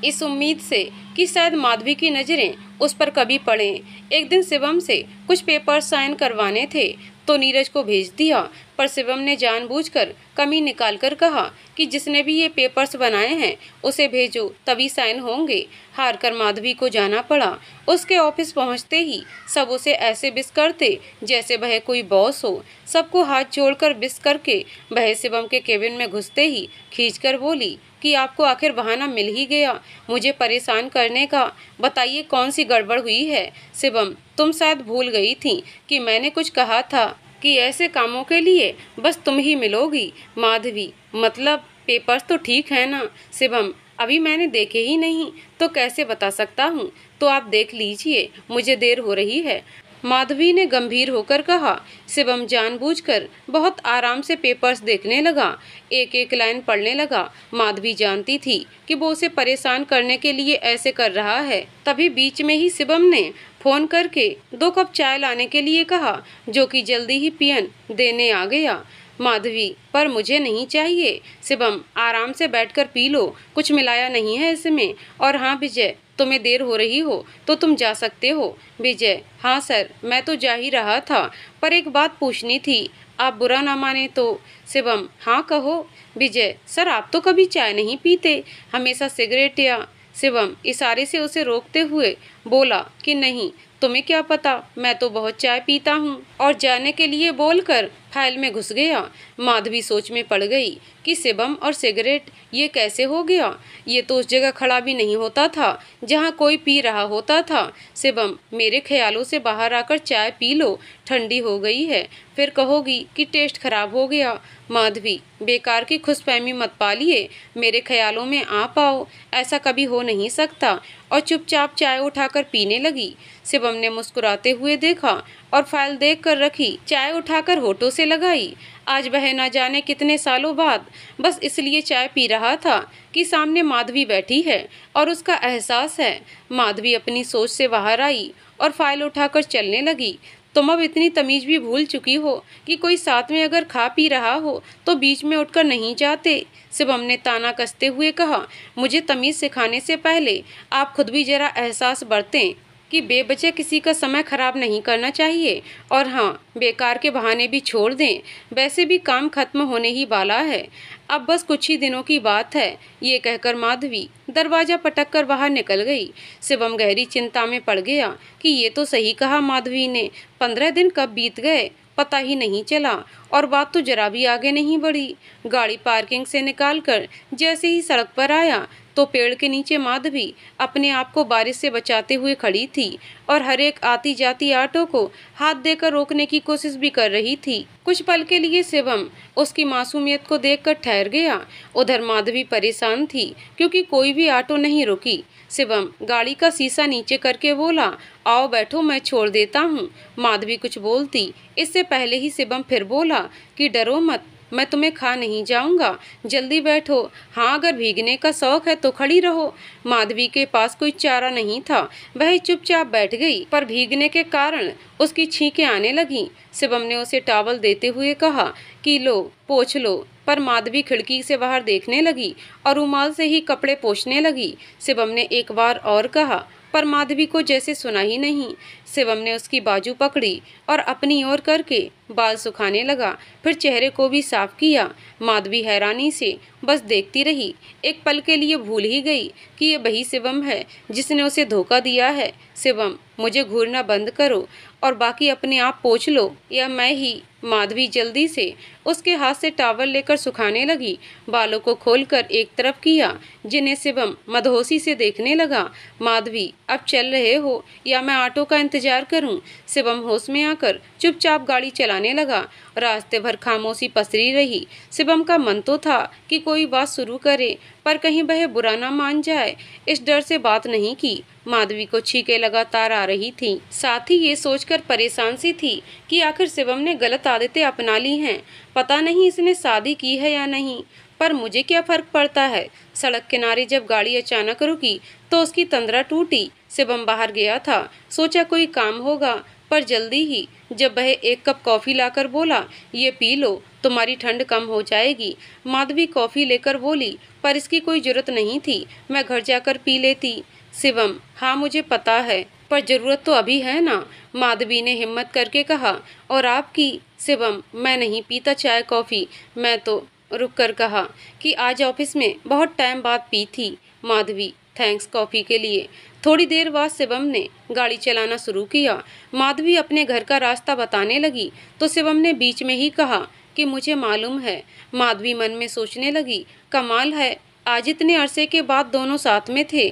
इस उम्मीद से कि शायद माधवी की नजरें उस पर कभी पड़ें। एक दिन शिवम से कुछ पेपर साइन करवाने थे तो नीरज को भेज दिया, पर शिवम ने जानबूझकर कमी निकालकर कहा कि जिसने भी ये पेपर्स बनाए हैं उसे भेजो, तभी साइन होंगे। हार कर माधवी को जाना पड़ा। उसके ऑफिस पहुंचते ही सब उसे ऐसे विश करते जैसे वह कोई बॉस हो। सबको हाथ जोड़कर विश करके वह शिवम के केबिन में घुसते ही खींचकर बोली कि आपको आखिर बहाना मिल ही गया मुझे परेशान करने का। बताइए कौन सी गड़बड़ हुई है। शिवम, तुम शायद भूल गई थी कि मैंने कुछ कहा था कि ऐसे कामों के लिए बस तुम ही मिलोगी। माधवी, मतलब पेपर्स तो ठीक है ना। शिवम, अभी मैंने देखे ही नहीं तो कैसे बता सकता हूँ। तो आप देख लीजिए, मुझे देर हो रही है। माधवी ने गंभीर होकर कहा। शिवम जानबूझकर बहुत आराम से पेपर्स देखने लगा, एक एक लाइन पढ़ने लगा। माधवी जानती थी कि वो उसे परेशान करने के लिए ऐसे कर रहा है। तभी बीच में ही शिवम ने फोन करके 2 कप चाय लाने के लिए कहा, जो कि जल्दी ही पियन देने आ गया। माधवी, पर मुझे नहीं चाहिए। शिवम, आराम से बैठकर पी लो, कुछ मिलाया नहीं है इसमें। और हाँ विजय, तुम्हें देर हो रही हो तो तुम जा सकते हो। विजय, हाँ सर, मैं तो जा ही रहा था, पर एक बात पूछनी थी, आप बुरा ना माने तो। शिवम, हाँ कहो। विजय, सर आप तो कभी चाय नहीं पीते, हमेशा सिगरेट या। शिवम इशारे से उसे रोकते हुए बोला कि नहीं, तुम्हें क्या पता, मैं तो बहुत चाय पीता हूँ। और जाने के लिए बोलकर फाइल में घुस गया। माधवी सोच में पड़ गई कि शिवम और सिगरेट ये कैसे हो गया। ये तो उस जगह खड़ा भी नहीं होता था जहाँ कोई पी रहा होता था। शिवम, मेरे ख्यालों से बाहर आकर चाय पी लो, ठंडी हो गई है, फिर कहोगी कि टेस्ट खराब हो गया। माधवी, बेकार की खुशफहमी मत पालिए, मेरे ख्यालों में आ पाओ, ऐसा कभी हो नहीं सकता। और चुपचाप चाय उठाकर पीने लगी। शिवम ने मुस्कुराते हुए देखा और फाइल देख कर रखी, चाय उठाकर होठों से लगाई। आज वह न जाने कितने सालों बाद बस इसलिए चाय पी रहा था कि सामने माधवी बैठी है और उसका एहसास है। माधवी अपनी सोच से बाहर आई और फाइल उठाकर चलने लगी। तुम अब इतनी तमीज भी भूल चुकी हो कि कोई साथ में अगर खा पी रहा हो तो बीच में उठकर नहीं जाते। शिवम ने ताना कसते हुए कहा, मुझे तमीज सिखाने से पहले आप खुद भी जरा एहसास बरतें कि बेवजह किसी का समय खराब नहीं करना चाहिए। और हाँ, बेकार के बहाने भी छोड़ दें, वैसे भी काम खत्म होने ही वाला है, अब बस कुछ ही दिनों की बात है। ये कहकर माधवी दरवाजा पटक कर बाहर निकल गई। शिवम गहरी चिंता में पड़ गया कि ये तो सही कहा माधवी ने, 15 दिन कब बीत गए पता ही नहीं चला। और बात तो जरा भी आगे नहीं बढ़ी। गाड़ी पार्किंग से निकालकर जैसे ही सड़क पर आया तो पेड़ के नीचे माधवी अपने आप को बारिश से बचाते हुए खड़ी थी और हर एक आती जाती ऑटो को हाथ देकर रोकने की कोशिश भी कर रही थी। कुछ पल के लिए शिवम उसकी मासूमियत को देखकर ठहर गया। उधर माधवी परेशान थी क्योंकि कोई भी ऑटो नहीं रुकी। शिवम गाड़ी का शीशा नीचे करके बोला, आओ बैठो, मैं छोड़ देता हूँ। माधवी कुछ बोलती इससे पहले ही शिवम फिर बोला कि डरो मत, मैं तुम्हें खा नहीं जाऊंगा, जल्दी बैठो। हाँ, अगर भीगने का शौक है तो खड़ी रहो। माधवी के पास कोई चारा नहीं था, वह चुपचाप बैठ गई, पर भीगने के कारण उसकी छींकें आने लगीं। शिवम ने उसे टॉवल देते हुए कहा कि लो पोंछ लो, पर माधवी खिड़की से बाहर देखने लगी और रुमाल से ही कपड़े पोंछने लगी। शिवम ने एक बार और कहा, पर माधवी को जैसे सुना ही नहीं। शिवम ने उसकी बाजू पकड़ी और अपनी ओर करके बाल सुखाने लगा, फिर चेहरे को भी साफ किया। माधवी हैरानी से बस देखती रही, एक पल के लिए भूल ही गई कि ये वही शिवम है जिसने उसे धोखा दिया है। शिवम, मुझे घूरना बंद करो और बाकी अपने आप पोंछ लो या मैं ही। माधवी जल्दी से उसके हाथ से टॉवल लेकर सुखाने लगी, बालों को खोलकर एक तरफ किया, जिन्हें शिवम मदहोशी से देखने लगा। माधवी, अब चल रहे हो या मैं ऑटो का इंतजार करूं? शिवम होश में आकर चुपचाप गाड़ी चलाने लगा। रास्ते भर खामोशी पसरी रही। शिवम का मन तो था कि कोई बात शुरू करे, पर कहीं वह बुरा ना मान जाए, इस डर से बात नहीं की। माधवी को छींकें लगातार आ रही थीं, साथ ही ये सोचकर परेशान सी थी कि आखिर शिवम ने गलत आदतें अपना ली हैं। पता नहीं इसने शादी की है या नहीं, पर मुझे क्या फर्क पड़ता है। सड़क किनारे जब गाड़ी अचानक रुकी तो उसकी तंद्रा टूटी। शिवम बाहर गया था, सोचा कोई काम होगा, पर जल्दी ही जब वह 1 कप कॉफ़ी लाकर बोला, ये पी लो, तुम्हारी ठंड कम हो जाएगी। माधवी कॉफ़ी लेकर बोली, पर इसकी कोई जरूरत नहीं थी, मैं घर जाकर पी लेती। शिवम, हाँ मुझे पता है, पर जरूरत तो अभी है ना, माधवी ने हिम्मत करके कहा। और आपकी? शिवम, मैं नहीं पीता चाय कॉफ़ी। मैं तो रुक कर कहा कि आज ऑफिस में बहुत टाइम बाद पी थी। माधवी, थैंक्स कॉफ़ी के लिए। थोड़ी देर बाद शिवम ने गाड़ी चलाना शुरू किया। माधवी अपने घर का रास्ता बताने लगी तो शिवम ने बीच में ही कहा कि मुझे मालूम है। माधवी मन में सोचने लगी, कमाल है, आज इतने अरसे के बाद दोनों साथ में थे।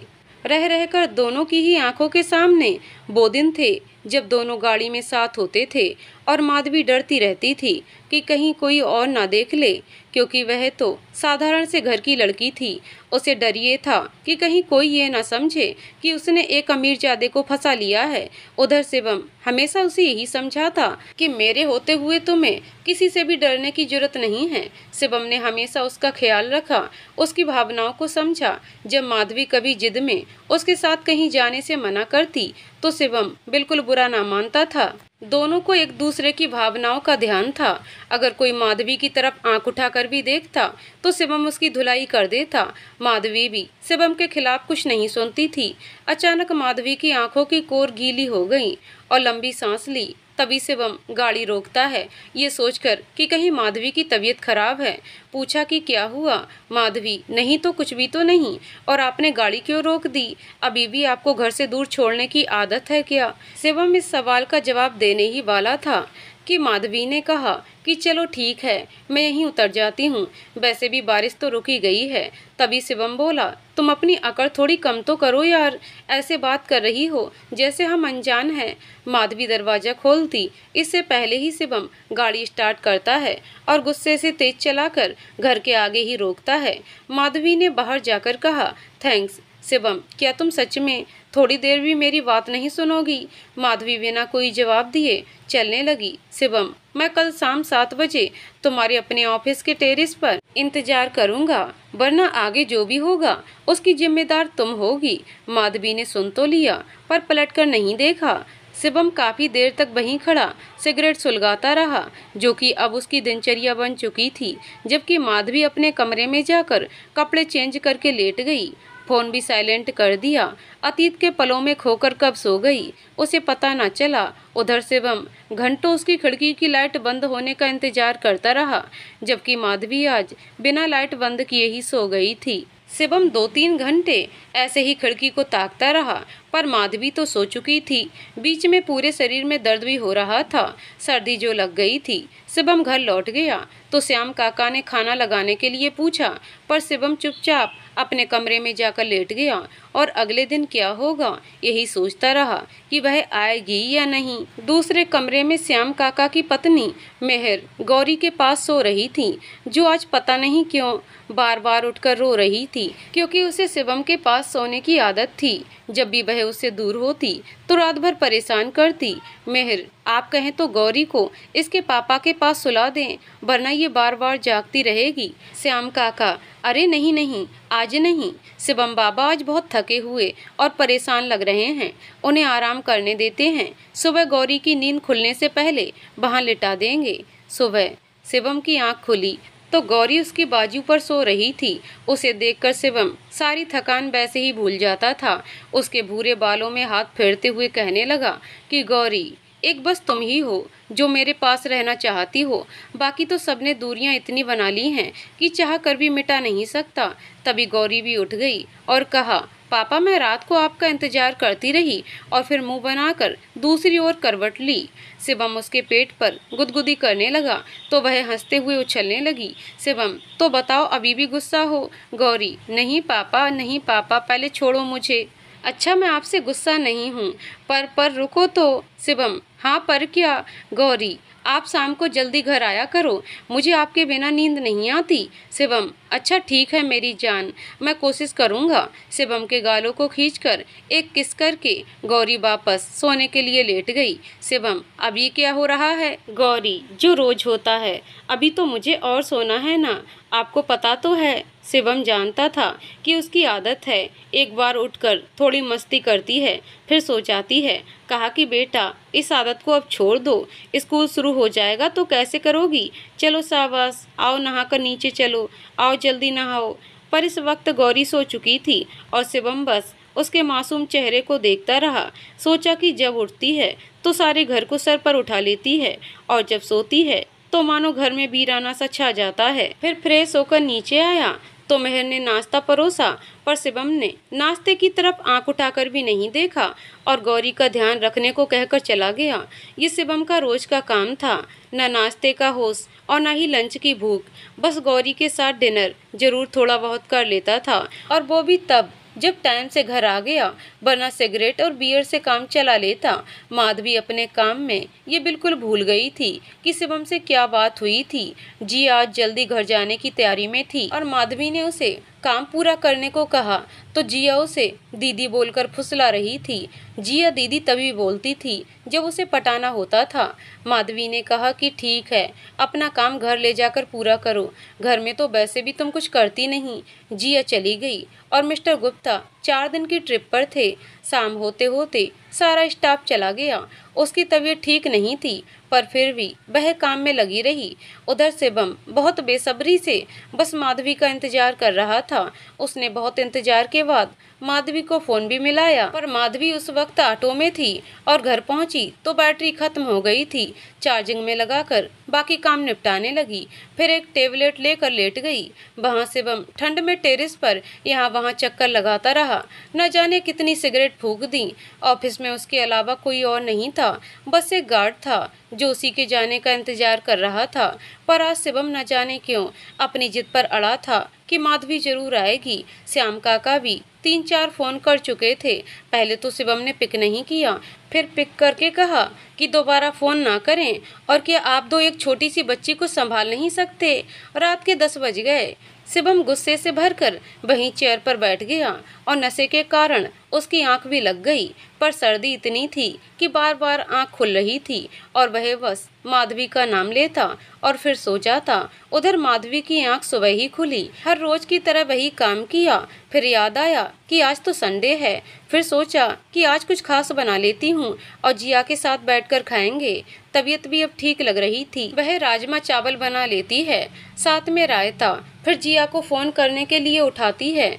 रह रहकर दोनों की ही आंखों के सामने वो दिन थे जब दोनों गाड़ी में साथ होते थे और माधवी डरती रहती थी कि कहीं कोई और ना देख ले, क्योंकि वह तो साधारण से घर की लड़की थी। उसे डर ये था कि कहीं कोई ये ना समझे कि उसने एक अमीरजादे को फंसा लिया है। उधर शिवम हमेशा उसे यही समझा था कि मेरे होते हुए तुम्हें किसी से भी डरने की जरूरत नहीं है। शिवम ने हमेशा उसका ख्याल रखा, उसकी भावनाओं को समझा। जब माधवी कभी जिद में उसके साथ कहीं जाने से मना करती तो शिवम बिल्कुल बुरा ना मानता था। दोनों को एक दूसरे की भावनाओं का ध्यान था। अगर कोई माधवी की तरफ आंख उठाकर भी देखता तो शिवम उसकी धुलाई कर देता। माधवी भी शिवम के खिलाफ कुछ नहीं सुनती थी। अचानक माधवी की आंखों की कोर गीली हो गई और लंबी सांस ली। तभी शिवम गाड़ी रोकता है, ये सोचकर कि कहीं माधवी की तबीयत खराब है। पूछा कि क्या हुआ? माधवी, नहीं तो कुछ भी तो नहीं। और आपने गाड़ी क्यों रोक दी? अभी भी आपको घर से दूर छोड़ने की आदत है क्या? शिवम इस सवाल का जवाब देने ही वाला था कि माधवी ने कहा कि चलो ठीक है, मैं यहीं उतर जाती हूँ, वैसे भी बारिश तो रुकी गई है। तभी शिवम बोला, तुम अपनी अकड़ थोड़ी कम तो करो यार, ऐसे बात कर रही हो जैसे हम अनजान हैं। माधवी दरवाजा खोलती इससे पहले ही शिवम गाड़ी स्टार्ट करता है और गुस्से से तेज चलाकर घर के आगे ही रोकता है। माधवी ने बाहर जाकर कहा, थैंक्स। शिवम, क्या तुम सच में थोड़ी देर भी मेरी बात नहीं सुनोगी? माधवी बिना कोई जवाब दिए चलने लगी। शिवम, मैं कल शाम 7 बजे तुम्हारे अपने ऑफिस के टेरेस पर इंतजार करूंगा, वरना आगे जो भी होगा उसकी जिम्मेदार तुम होगी। माधवी ने सुन तो लिया पर पलटकर नहीं देखा। शिवम काफी देर तक वहीं खड़ा सिगरेट सुलगाता रहा, जो कि अब उसकी दिनचर्या बन चुकी थी। जबकि माधवी अपने कमरे में जाकर कपड़े चेंज करके लेट गई, फोन भी साइलेंट कर दिया। अतीत के पलों में खोकर कब सो गई उसे पता न चला। उधर शिवम घंटों उसकी खिड़की की लाइट बंद होने का इंतजार करता रहा, जबकि माधवी आज बिना लाइट बंद किए ही सो गई थी। शिवम 2-3 घंटे ऐसे ही खिड़की को ताकता रहा, पर माधवी तो सो चुकी थी। बीच में पूरे शरीर में दर्द भी हो रहा था, सर्दी जो लग गई थी। शिवम घर लौट गया तो श्याम काका ने खाना लगाने के लिए पूछा, पर शिवम चुपचाप अपने कमरे में जाकर लेट गया और अगले दिन क्या होगा यही सोचता रहा कि वह आएगी या नहीं। दूसरे कमरे में श्याम काका की पत्नी मेहर गौरी के पास सो रही थी, जो आज पता नहीं क्यों बार बार उठकर रो रही थी, क्योंकि उसे शिवम के पास सोने की आदत थी। जब भी वह उससे दूर होती तो रात भर परेशान करती। मेहर, आप कहें तो गौरी को इसके पापा के पास सुला दें, वरना ये बार बार जागती रहेगी। श्याम काका, अरे नहीं नहीं, आज नहीं। शिवम बाबा आज बहुत थके हुए और परेशान लग रहे हैं, उन्हें आराम करने देते हैं। सुबह गौरी की नींद खुलने से पहले वहाँ लिटा देंगे। सुबह शिवम की आंख खुली तो गौरी उसकी बाजू पर सो रही थी। उसे देखकर शिवम सारी थकान वैसे ही भूल जाता था। उसके भूरे बालों में हाथ फेरते हुए कहने लगा कि गौरी, एक बस तुम ही हो जो मेरे पास रहना चाहती हो, बाकी तो सबने दूरियां इतनी बना ली हैं कि चाह कर भी मिटा नहीं सकता। तभी गौरी भी उठ गई और कहा, पापा, मैं रात को आपका इंतजार करती रही, और फिर मुंह बनाकर दूसरी ओर करवट ली। शिवम उसके पेट पर गुदगुदी करने लगा तो वह हंसते हुए उछलने लगी। शिवम, तो बताओ, अभी भी गुस्सा हो? गौरी, नहीं पापा, नहीं पापा, पहले छोड़ो मुझे। अच्छा, मैं आपसे गुस्सा नहीं हूँ, पर रुको तो। शिवम, हाँ पर क्या? गौरी, आप शाम को जल्दी घर आया करो, मुझे आपके बिना नींद नहीं आती। शिवम, अच्छा ठीक है मेरी जान, मैं कोशिश करूँगा। शिवम के गालों को खींचकर एक किस करके गौरी वापस सोने के लिए लेट गई। शिवम, अब ये क्या हो रहा है? गौरी, जो रोज होता है, अभी तो मुझे और सोना है ना, आपको पता तो है। शिवम जानता था कि उसकी आदत है, एक बार उठकर थोड़ी मस्ती करती है फिर सो जाती है। कहा कि बेटा, इस आदत को अब छोड़ दो, स्कूल शुरू हो जाएगा तो कैसे करोगी? चलो शाबाश, आओ नहाकर नीचे चलो, आओ जल्दी नहाओ। पर इस वक्त गौरी सो चुकी थी और शिवम बस उसके मासूम चेहरे को देखता रहा। सोचा कि जब उठती है तो सारे घर को सर पर उठा लेती है और जब सोती है तो मानो घर में वीराना सा छा जाता है। फिर फ्रेश होकर नीचे आया तो मेहर ने नाश्ता परोसा, पर शिवम ने नाश्ते की तरफ आंख उठाकर भी नहीं देखा और गौरी का ध्यान रखने को कहकर चला गया। ये शिवम का रोज का काम था, न नाश्ते का होश और न ही लंच की भूख। बस गौरी के साथ डिनर जरूर थोड़ा बहुत कर लेता था, और वो भी तब जब टाइम से घर आ गया, वरना सिगरेट और बियर से काम चला लेता। माधवी अपने काम में ये बिल्कुल भूल गई थी कि शिवम से क्या बात हुई थी। जी आज जल्दी घर जाने की तैयारी में थी और माधवी ने उसे काम पूरा करने को कहा तो जिया उसे दीदी बोलकर फुसला रही थी। जिया दीदी तभी बोलती थी जब उसे पटाना होता था। माधवी ने कहा कि ठीक है, अपना काम घर ले जाकर पूरा करो, घर में तो वैसे भी तुम कुछ करती नहीं। जिया चली गई और मिस्टर गुप्ता 4 दिन की ट्रिप पर थे। शाम होते होते सारा स्टाफ चला गया। उसकी तबीयत ठीक नहीं थी, पर फिर भी वह काम में लगी रही। उधर शिवम बहुत बेसब्री से बस माधवी का इंतजार कर रहा था। उसने बहुत इंतजार के बाद माधवी को फोन भी मिलाया, पर माधवी उस वक्त ऑटो में थी और घर पहुंची तो बैटरी खत्म हो गई थी। चार्जिंग में लगाकर बाकी काम निपटाने लगी, फिर एक टेबलेट लेकर लेट गई। वहां शिवम ठंड में टेरेस पर यहाँ वहां चक्कर लगाता रहा। न जाने कितनी सिगरेट फूंक दी। ऑफिस में उसके अलावा कोई और नहीं था, बस एक गार्ड था जो उसी के जाने का इंतजार कर रहा था। पर आज शिवम न जाने क्यों अपनी जिद पर अड़ा था कि माधवी जरूर आएगी। श्याम काका भी 3-4 फोन कर चुके थे। पहले तो शिवम ने पिक नहीं किया, फिर पिक करके कहा कि दोबारा फोन ना करें, और क्या आप दो एक छोटी सी बच्ची को संभाल नहीं सकते। रात के 10 बज गए। शिवम गुस्से से भरकर वहीं चेयर पर बैठ गया और नशे के कारण उसकी आंख भी लग गई, पर सर्दी इतनी थी कि बार बार आंख खुल रही थी और वह बस माधवी का नाम लेता और फिर सो जाता। उधर माधवी की आंख सुबह ही खुली। हर रोज की तरह वही काम किया। फिर याद आया कि आज तो संडे है। फिर सोचा कि आज कुछ खास बना लेती हूँ और जिया के साथ बैठकर खाएंगे। तबीयत भी अब ठीक लग रही थी। वह राजमा चावल बना लेती है, साथ में रायता। फिर जिया को फोन करने के लिए उठाती है,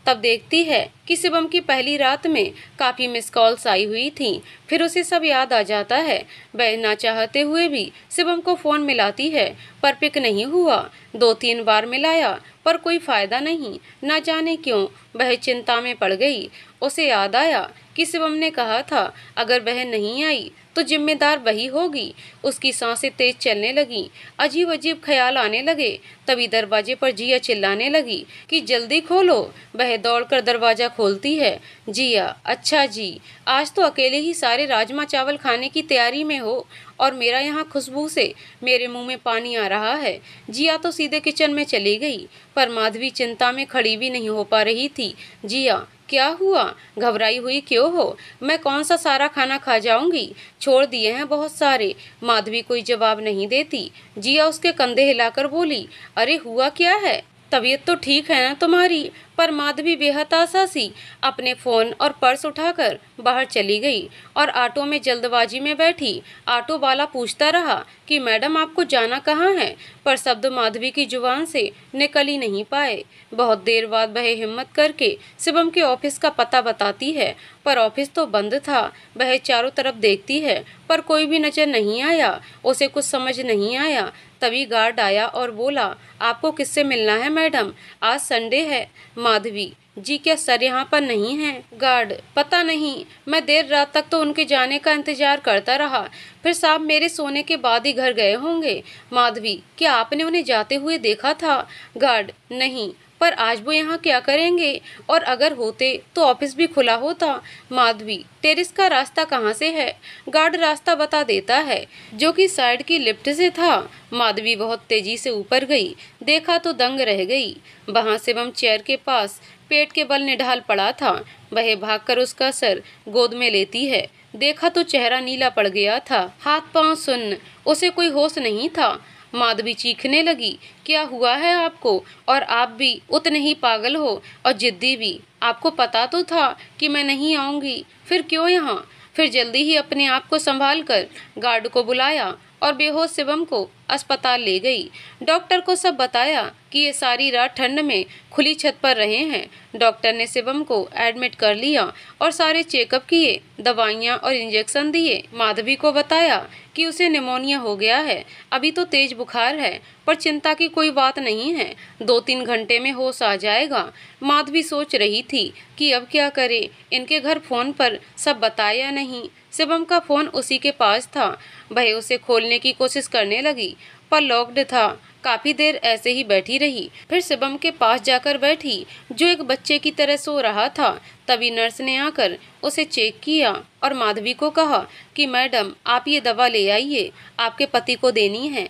तब देखती है कि शिवम की पहली रात में काफी मिस कॉल्स आई हुई थी। फिर उसे सब याद आ जाता है। वह ना चाहते हुए भी शिवम को फोन मिलाती है, पर पिक नहीं हुआ। 2-3 बार मिलाया पर कोई फायदा नहीं। न जाने क्यों वह चिंता में पड़ गई। उसे याद आया कि शिवम ने कहा था अगर वह नहीं आई तो जिम्मेदार वही होगी। उसकी सांसें तेज चलने लगी, अजीब अजीब ख्याल आने लगे। तभी दरवाजे पर जिया चिल्लाने लगी कि जल्दी खोलो। वह दौड़कर दरवाजा खोलती है। जिया, अच्छा जी, आज तो अकेले ही सारे राजमा चावल खाने की तैयारी में हो और मेरा यहाँ खुशबू से मेरे मुंह में पानी आ रहा है। जिया तो सीधे किचन में चली गई, पर माधवी चिंता में खड़ी भी नहीं हो पा रही थी। जिया, क्या हुआ? घबराई हुई क्यों हो? मैं कौन सा सारा खाना खा जाऊंगी? छोड़ दिए हैं बहुत सारे। माधवी कोई जवाब नहीं देती। जिया उसके कंधे हिलाकर बोली, अरे हुआ क्या है? तबीयत तो ठीक है ना तुम्हारी? पर माधवी बेहताशा सी अपने फोन और पर्स उठाकर बाहर चली गई और ऑटो में जल्दबाजी में बैठी। ऑटो वाला पूछता रहा कि मैडम आपको जाना कहाँ है, पर शब्द माधवी की जुबान से निकल ही नहीं पाए। बहुत देर बाद वह हिम्मत करके शिवम के ऑफिस का पता बताती है, पर ऑफिस तो बंद था। वह चारों तरफ देखती है पर कोई भी नजर नहीं आया। उसे कुछ समझ नहीं आया। तभी गार्ड आया और बोला, आपको किससे मिलना है मैडम? आज संडे है। माधवी, जी क्या सर यहाँ पर नहीं है? गार्ड, पता नहीं, मैं देर रात तक तो उनके जाने का इंतजार करता रहा, फिर साहब मेरे सोने के बाद ही घर गए होंगे। माधवी, क्या आपने उन्हें जाते हुए देखा था? गार्ड, नहीं, पर आज वो यहाँ क्या करेंगे? और अगर होते तो ऑफिस भी खुला होता। माधवी, टेरेस का रास्ता कहाँ से है? गार्ड रास्ता बता देता है, जो कि साइड की लिफ्ट से था। माधवी बहुत तेजी से ऊपर गई। देखा तो दंग रह गई। वहाँ शिवम चेयर के पास पेट के बल निढाल पड़ा था। वह भागकर उसका सर गोद में लेती है। देखा तो चेहरा नीला पड़ गया था, हाथ पांव सुन्न, उसे कोई होश नहीं था। माधवी चीखने लगी, क्या हुआ है आपको? और आप भी उतने ही पागल हो और जिद्दी भी। आपको पता तो था कि मैं नहीं आऊंगी, फिर क्यों यहाँ? फिर जल्दी ही अपने आप को संभाल कर गार्ड को बुलाया और बेहोश शिवम को अस्पताल ले गई। डॉक्टर को सब बताया कि ये सारी रात ठंड में खुली छत पर रहे हैं। डॉक्टर ने शिवम को एडमिट कर लिया और सारे चेकअप किए, दवाइयाँ और इंजेक्शन दिए। माधवी को बताया कि उसे निमोनिया हो गया है, अभी तो तेज बुखार है, पर चिंता की कोई बात नहीं है, 2-3 घंटे में होश आ जाएगा। माधवी सोच रही थी कि अब क्या करे, इनके घर फोन पर सब बताया नहीं। शिवम का फोन उसी के पास था, वह उसे खोलने की कोशिश करने लगी पर लॉक्ड था। काफी देर ऐसे ही बैठी रही, फिर शिवम के पास जाकर बैठी जो एक बच्चे की तरह सो रहा था। तभी नर्स ने आकर उसे चेक किया और माधवी को कहा कि मैडम आप ये दवा ले आइए, आपके पति को देनी है।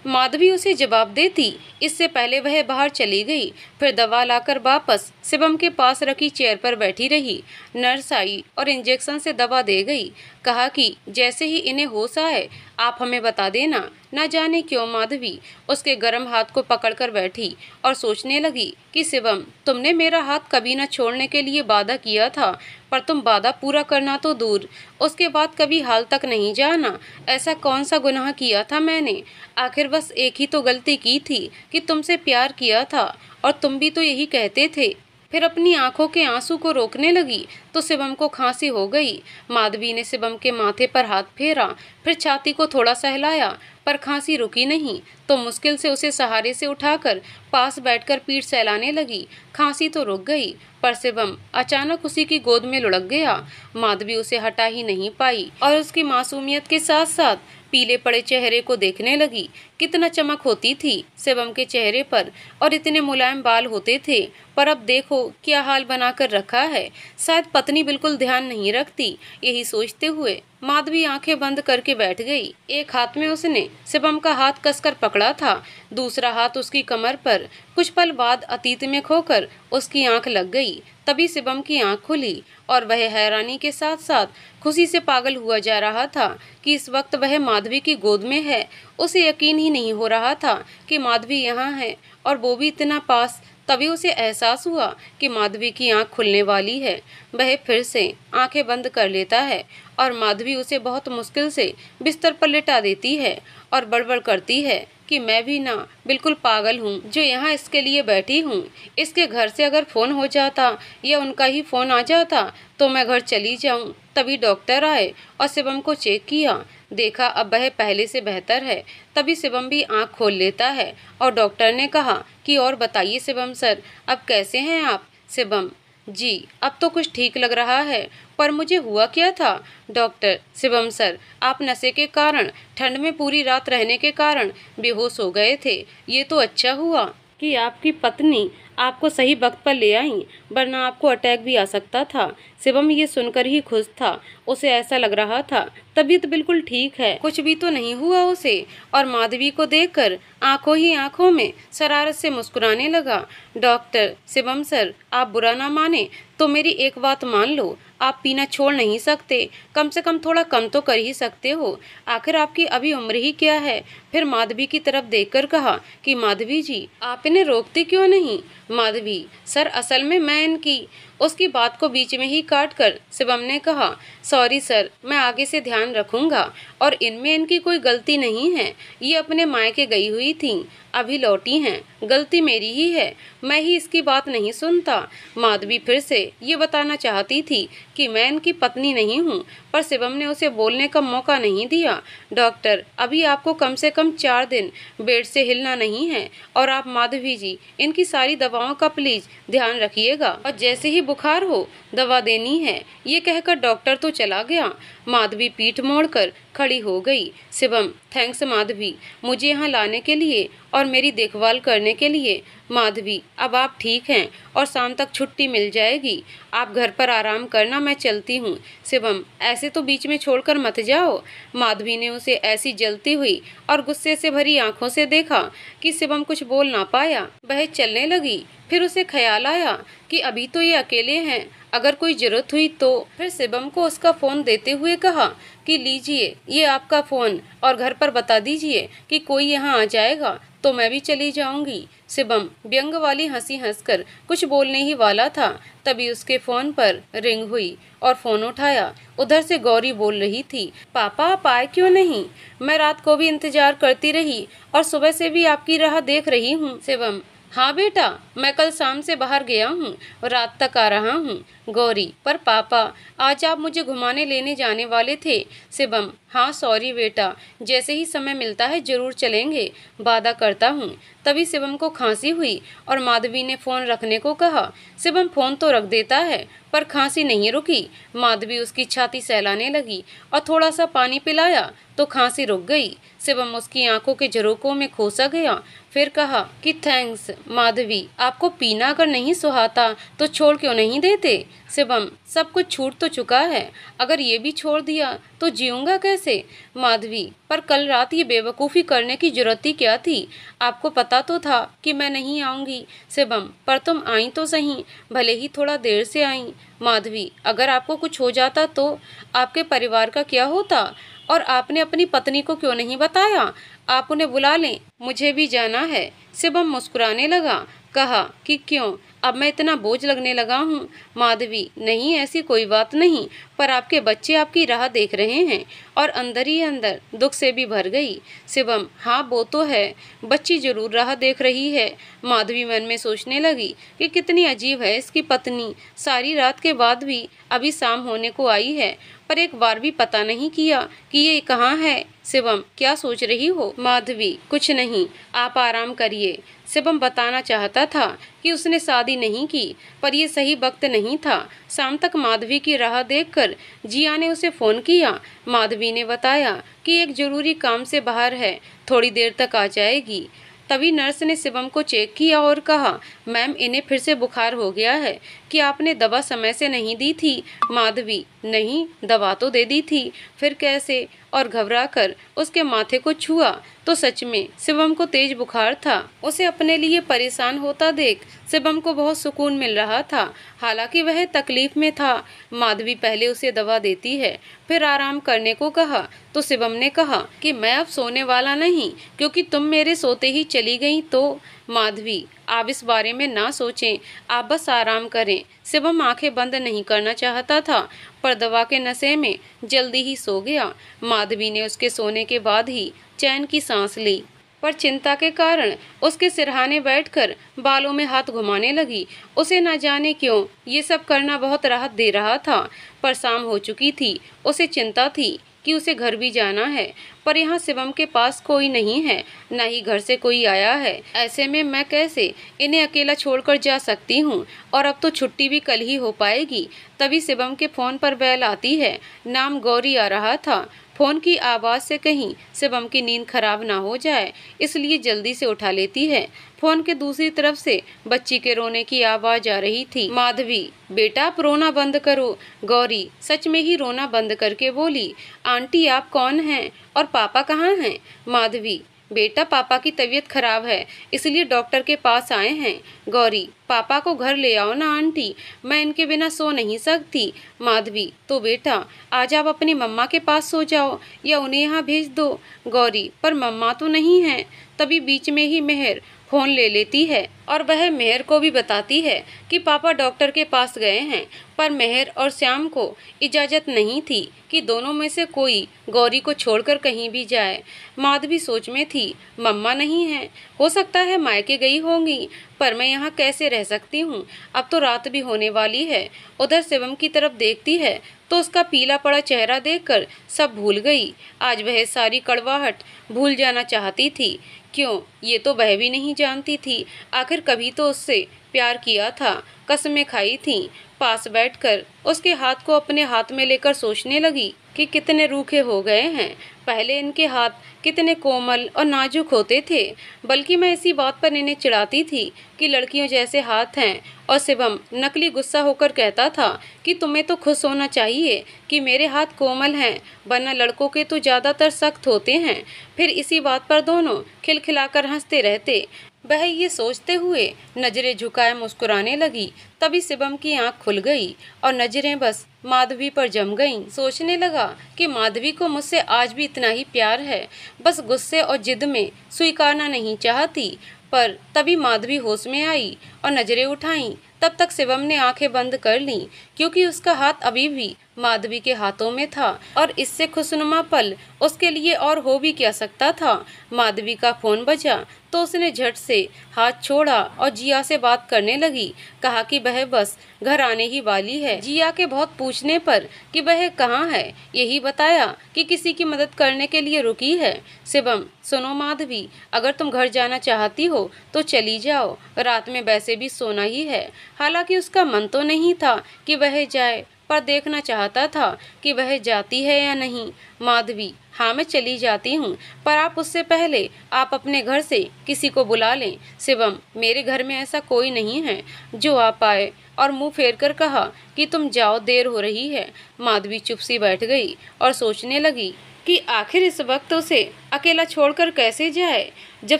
माधवी उसे जवाब देती इससे पहले वह बाहर चली गई। फिर दवा लाकर वापस शिवम के पास रखी चेयर पर बैठी रही। नर्स आई और इंजेक्शन से दवा दे गई। कहा कि जैसे ही इन्हें होश आए आप हमें बता देना। न जाने क्यों माधवी उसके गर्म हाथ को पकड़कर बैठी और सोचने लगी कि शिवम, तुमने मेरा हाथ कभी न छोड़ने के लिए वादा किया था, पर तुम वादा पूरा करना तो दूर, उसके बाद कभी हाल तक नहीं जाना। ऐसा कौन सा गुनाह किया था मैंने? आखिर बस एक ही तो गलती की थी कि तुमसे प्यार किया था, और तुम भी तो यही कहते थे। फिर अपनी आंखों के आंसू को रोकने लगी तो शिवम को खांसी हो गई। माधवी ने शिवम के माथे पर हाथ फेरा, फिर छाती को थोड़ा सहलाया, पर खांसी रुकी नहीं तो मुश्किल से उसे सहारे से उठाकर पास बैठकर पीठ सहलाने लगी। खांसी तो रुक गई, पर शिवम अचानक उसी की गोद में लुढ़क गया। माधवी उसे हटा ही नहीं पाई और उसकी मासूमियत के साथ साथ पीले पड़े चेहरे को देखने लगी। कितना चमक होती थी शिवम के चेहरे पर, और इतने मुलायम बाल होते थे, पर अब देखो क्या हाल बनाकर रखा है। शायद पत्नी बिल्कुल ध्यान नहीं रखती। यही सोचते हुए माधवी आंखें बंद करके बैठ गई। एक हाथ में उसने शिवम का हाथ कसकर पकड़ा था, दूसरा हाथ उसकी कमर पर। कुछ पल बाद अतीत में खोकर उसकी आंख लग गई। तभी शिवम की आंख खुली और वह हैरानी के साथ साथ खुशी से पागल हुआ जा रहा था कि इस वक्त वह माधवी की गोद में है। उसे यकीन ही नहीं हो रहा था कि माधवी यहाँ है और वो भी इतना पास। तभी उसे एहसास हुआ कि माधवी की आंख खुलने वाली है। वह फिर से आंखें बंद कर लेता है और माधवी उसे बहुत मुश्किल से बिस्तर पर लेटा देती है और बड़बड़ करती है कि मैं भी ना बिल्कुल पागल हूँ जो यहाँ इसके लिए बैठी हूँ। इसके घर से अगर फ़ोन हो जाता या उनका ही फ़ोन आ जाता तो मैं घर चली जाऊँ। तभी डॉक्टर आए और शिवम को चेक किया, देखा अब वह पहले से बेहतर है। तभी शिवम भी आंख खोल लेता है और डॉक्टर ने कहा कि और बताइए शिवम सर, अब कैसे हैं आप? शिवम, जी अब तो कुछ ठीक लग रहा है, पर मुझे हुआ क्या था? डॉक्टर, शिवम सर, आप नशे के कारण, ठंड में पूरी रात रहने के कारण बेहोश हो गए थे। ये तो अच्छा हुआ कि आपकी पत्नी आपको सही वक्त पर ले आई, वरना आपको अटैक भी आ सकता था। शिवम ये सुनकर ही खुश था। उसे ऐसा लग रहा था तबीयत बिल्कुल ठीक है, कुछ भी तो नहीं हुआ उसे। और माधवी को देखकर आंखों ही आंखों में शरारत से मुस्कुराने लगा। डॉक्टर, शिवम सर, आप बुरा ना माने तो मेरी एक बात मान लो, आप पीना छोड़ नहीं सकते, कम से कम थोड़ा कम तो कर ही सकते हो। आखिर आपकी अभी उम्र ही क्या है? फिर माधवी की तरफ देखकर कहा कि माधवी जी, आप इन्हें रोकती क्यों नहीं? माधवी, सर असल में मैं इनकी। उसकी बात को बीच में ही काट कर शिवम ने कहा, सॉरी सर, मैं आगे से ध्यान रखूंगा, और इनमें इनकी कोई गलती नहीं है। ये अपने मायके गई हुई थी, अभी लौटी हैं, गलती मेरी ही है, मैं ही इसकी बात नहीं सुनता। माधवी फिर से ये बताना चाहती थी कि मैं इनकी पत्नी नहीं हूँ, पर शिवम ने उसे बोलने का मौका नहीं दिया। डॉक्टर, अभी आपको कम से कम 4 दिन बेड से हिलना नहीं है, और आप माधवी जी इनकी सारी दवाओं का प्लीज ध्यान रखिएगा, और जैसे ही बुखार हो दवा देनी है। ये कहकर डॉक्टर तो चला गया। माधवी पीठ मोड़कर खड़ी हो गई। शिवम, थैंक्स माधवी, मुझे यहाँ लाने के लिए और मेरी देखभाल करने के लिए। माधवी, अब आप ठीक हैं और शाम तक छुट्टी मिल जाएगी, आप घर पर आराम करना, मैं चलती हूँ। शिवम, ऐसे तो बीच में छोड़कर मत जाओ। माधवी ने उसे ऐसी जलती हुई और गुस्से से भरी आंखों से देखा कि शिवम कुछ बोल ना पाया। वह चलने लगी। फिर उसे ख्याल आया कि अभी तो ये अकेले हैं, अगर कोई जरूरत हुई तो। फिर शिवम को उसका फ़ोन देते हुए कहा कि लीजिए ये आपका फ़ोन, और घर पर बता दीजिए कि कोई यहाँ आ जाएगा तो मैं भी चली जाऊंगी। शिवम, व्यंग वाली हंसी हंसकर कुछ बोलने ही वाला था, तभी उसके फोन पर रिंग हुई और फोन उठाया। उधर से गौरी बोल रही थी, पापा आप आए क्यों नहीं? मैं रात को भी इंतजार करती रही और सुबह से भी आपकी राह देख रही हूँ। शिवम, हाँ बेटा, मैं कल शाम से बाहर गया हूँ और रात तक आ रहा हूँ। गौरी, पर पापा आज आप मुझे घुमाने लेने जाने वाले थे। शिवम, हाँ सॉरी बेटा, जैसे ही समय मिलता है जरूर चलेंगे, वादा करता हूँ। तभी शिवम को खांसी हुई और माधवी ने फोन रखने को कहा। शिवम फोन तो रख देता है पर खांसी नहीं रुकी। माधवी उसकी छाती सहलाने लगी और थोड़ा सा पानी पिलाया तो खांसी रुक गई। शिवम उसकी आंखों के झरोकों में खोसा गया, फिर कहा कि थैंक्स माधवी, आपको पीना अगर नहीं सुहाता तो छोड़ क्यों नहीं देते? शिवम, सब कुछ छूट तो चुका है, अगर ये भी छोड़ दिया तो जीऊंगा कैसे? माधवी, पर कल रात ये बेवकूफ़ी करने की जरूरत ही क्या थी? आपको पता तो था कि मैं नहीं आऊंगी। शिवम, पर तुम आई तो सही, भले ही थोड़ा देर से आई। माधवी, अगर आपको कुछ हो जाता तो आपके परिवार का क्या होता? और आपने अपनी पत्नी को क्यों नहीं बताया? आप उन्हें बुला लें, मुझे भी जाना है। शिवम मुस्कुराने लगा, कहा कि क्यों, अब मैं इतना बोझ लगने लगा हूँ? माधवी, नहीं ऐसी कोई बात नहीं, पर आपके बच्चे आपकी राह देख रहे हैं। और अंदर ही अंदर दुख से भी भर गई। शिवम, हाँ वो तो है, बच्ची जरूर राह देख रही है। माधवी मन में सोचने लगी कि कितनी अजीब है इसकी पत्नी, सारी रात के बाद भी अभी शाम होने को आई है पर एक बार भी पता नहीं किया कि ये कहाँ है। शिवम, क्या सोच रही हो? माधवी, कुछ नहीं, आप आराम करिए। शिवम बताना चाहता था कि उसने शादी नहीं की, पर यह सही वक्त नहीं था। शाम तक माधवी की राह देखकर जिया ने उसे फोन किया। माधवी ने बताया कि एक जरूरी काम से बाहर है, थोड़ी देर तक आ जाएगी। तभी नर्स ने शिवम को चेक किया और कहा, मैम इन्हें फिर से बुखार हो गया है, कि आपने दवा समय से नहीं दी थी? माधवी, नहीं, दवा तो दे दी थी, फिर कैसे? और घबराकर उसके माथे को छुआ तो सच में शिवम को तेज बुखार था। उसे अपने लिए परेशान होता देख शिवम को बहुत सुकून मिल रहा था, हालांकि वह तकलीफ में था। माधवी पहले उसे दवा देती है, फिर आराम करने को कहा तो शिवम ने कहा कि मैं अब सोने वाला नहीं, क्योंकि तुम मेरे सोते ही चली गई तो। माधवी, आप इस बारे में ना सोचें, आप बस आराम करें। शिवम आंखें बंद नहीं करना चाहता था, पर दवा के नशे में जल्दी ही सो गया। माधवी ने उसके सोने के बाद ही चैन की सांस ली, पर चिंता के कारण उसके सिरहाने बैठकर बालों में हाथ घुमाने लगी। उसे न जाने क्यों ये सब करना बहुत राहत दे रहा था, पर शाम हो चुकी थी। उसे चिंता थी कि उसे घर भी जाना है, पर यहाँ शिवम के पास कोई नहीं है, न ही घर से कोई आया है। ऐसे में मैं कैसे इन्हें अकेला छोड़कर जा सकती हूँ? और अब तो छुट्टी भी कल ही हो पाएगी। तभी शिवम के फोन पर बेल आती है। नाम गौरी आ रहा था। फोन की आवाज़ से कहीं शिवम की नींद खराब ना हो जाए, इसलिए जल्दी से उठा लेती है। फोन के दूसरी तरफ से बच्ची के रोने की आवाज आ रही थी। माधवी, बेटा आप रोना बंद करो। गौरी सच में ही रोना बंद करके बोली, आंटी आप कौन हैं और पापा कहाँ हैं? माधवी, बेटा पापा की तबीयत खराब है, इसलिए डॉक्टर के पास आए हैं। गौरी, पापा को घर ले आओ ना आंटी, मैं इनके बिना सो नहीं सकती। माधवी, तो बेटा आज आप अपनी मम्मा के पास सो जाओ या उन्हें यहाँ भेज दो। गौरी, पर मम्मा तो नहीं है। तभी बीच में ही मेहर फोन ले लेती है और वह मेहर को भी बताती है कि पापा डॉक्टर के पास गए हैं, पर मेहर और श्याम को इजाज़त नहीं थी कि दोनों में से कोई गौरी को छोड़कर कहीं भी जाए। माधवी सोच में थी, मम्मा नहीं है, हो सकता है मायके गई होंगी, पर मैं यहाँ कैसे रह सकती हूँ? अब तो रात भी होने वाली है। उधर शिवम की तरफ देखती है तो उसका पीला पड़ा चेहरा देखकर सब भूल गई। आज वह सारी कड़वाहट भूल जाना चाहती थी। क्यों, ये तो वह भी नहीं जानती थी। आखिर कभी तो उससे प्यार किया था, कसमें खाई थी। पास बैठकर उसके हाथ को अपने हाथ में लेकर सोचने लगी कि कितने रूखे हो गए हैं। पहले इनके हाथ कितने कोमल और नाजुक होते थे, बल्कि मैं इसी बात पर इन्हें चिढ़ाती थी कि लड़कियों जैसे हाथ हैं। और शिवम नकली गुस्सा होकर कहता था कि तुम्हें तो खुश होना चाहिए कि मेरे हाथ कोमल हैं, वरना लड़कों के तो ज़्यादातर सख्त होते हैं। फिर इसी बात पर दोनों खिलखिलाकर हंसते रहते। वह ये सोचते हुए नजरें झुकाए मुस्कुराने लगी। तभी शिवम की आंख खुल गई और नजरें बस माधवी पर जम गईं। सोचने लगा कि माधवी को मुझसे आज भी इतना ही प्यार है, बस गुस्से और जिद में स्वीकारना नहीं चाहती। पर तभी माधवी होश में आई और नजरें उठाईं। तब तक शिवम ने आंखें बंद कर लीं, क्योंकि उसका हाथ अभी भी माधवी के हाथों में था और इससे खुशनुमा पल उसके लिए और हो भी क्या सकता था। माधवी का फोन बजा तो उसने झट से हाथ छोड़ा और जिया से बात करने लगी। कहा कि वह बस घर आने ही वाली है। जिया के बहुत पूछने पर कि वह कहाँ है, यही बताया कि किसी की मदद करने के लिए रुकी है। शिवम, सुनो माधवी, अगर तुम घर जाना चाहती हो तो चली जाओ, रात में वैसे भी सोना ही है। हालांकि उसका मन तो नहीं था कि वह जाए, पर देखना चाहता था कि वह जाती है या नहीं। माधवी, हाँ मैं चली जाती हूँ, पर आप उससे पहले आप अपने घर से किसी को बुला लें। शिवम, मेरे घर में ऐसा कोई नहीं है जो आ पाए, और मुंह फेर कर कहा कि तुम जाओ, देर हो रही है। माधवी चुप सी बैठ गई और सोचने लगी कि आखिर इस वक्त उसे अकेला छोड़कर कैसे जाए। जब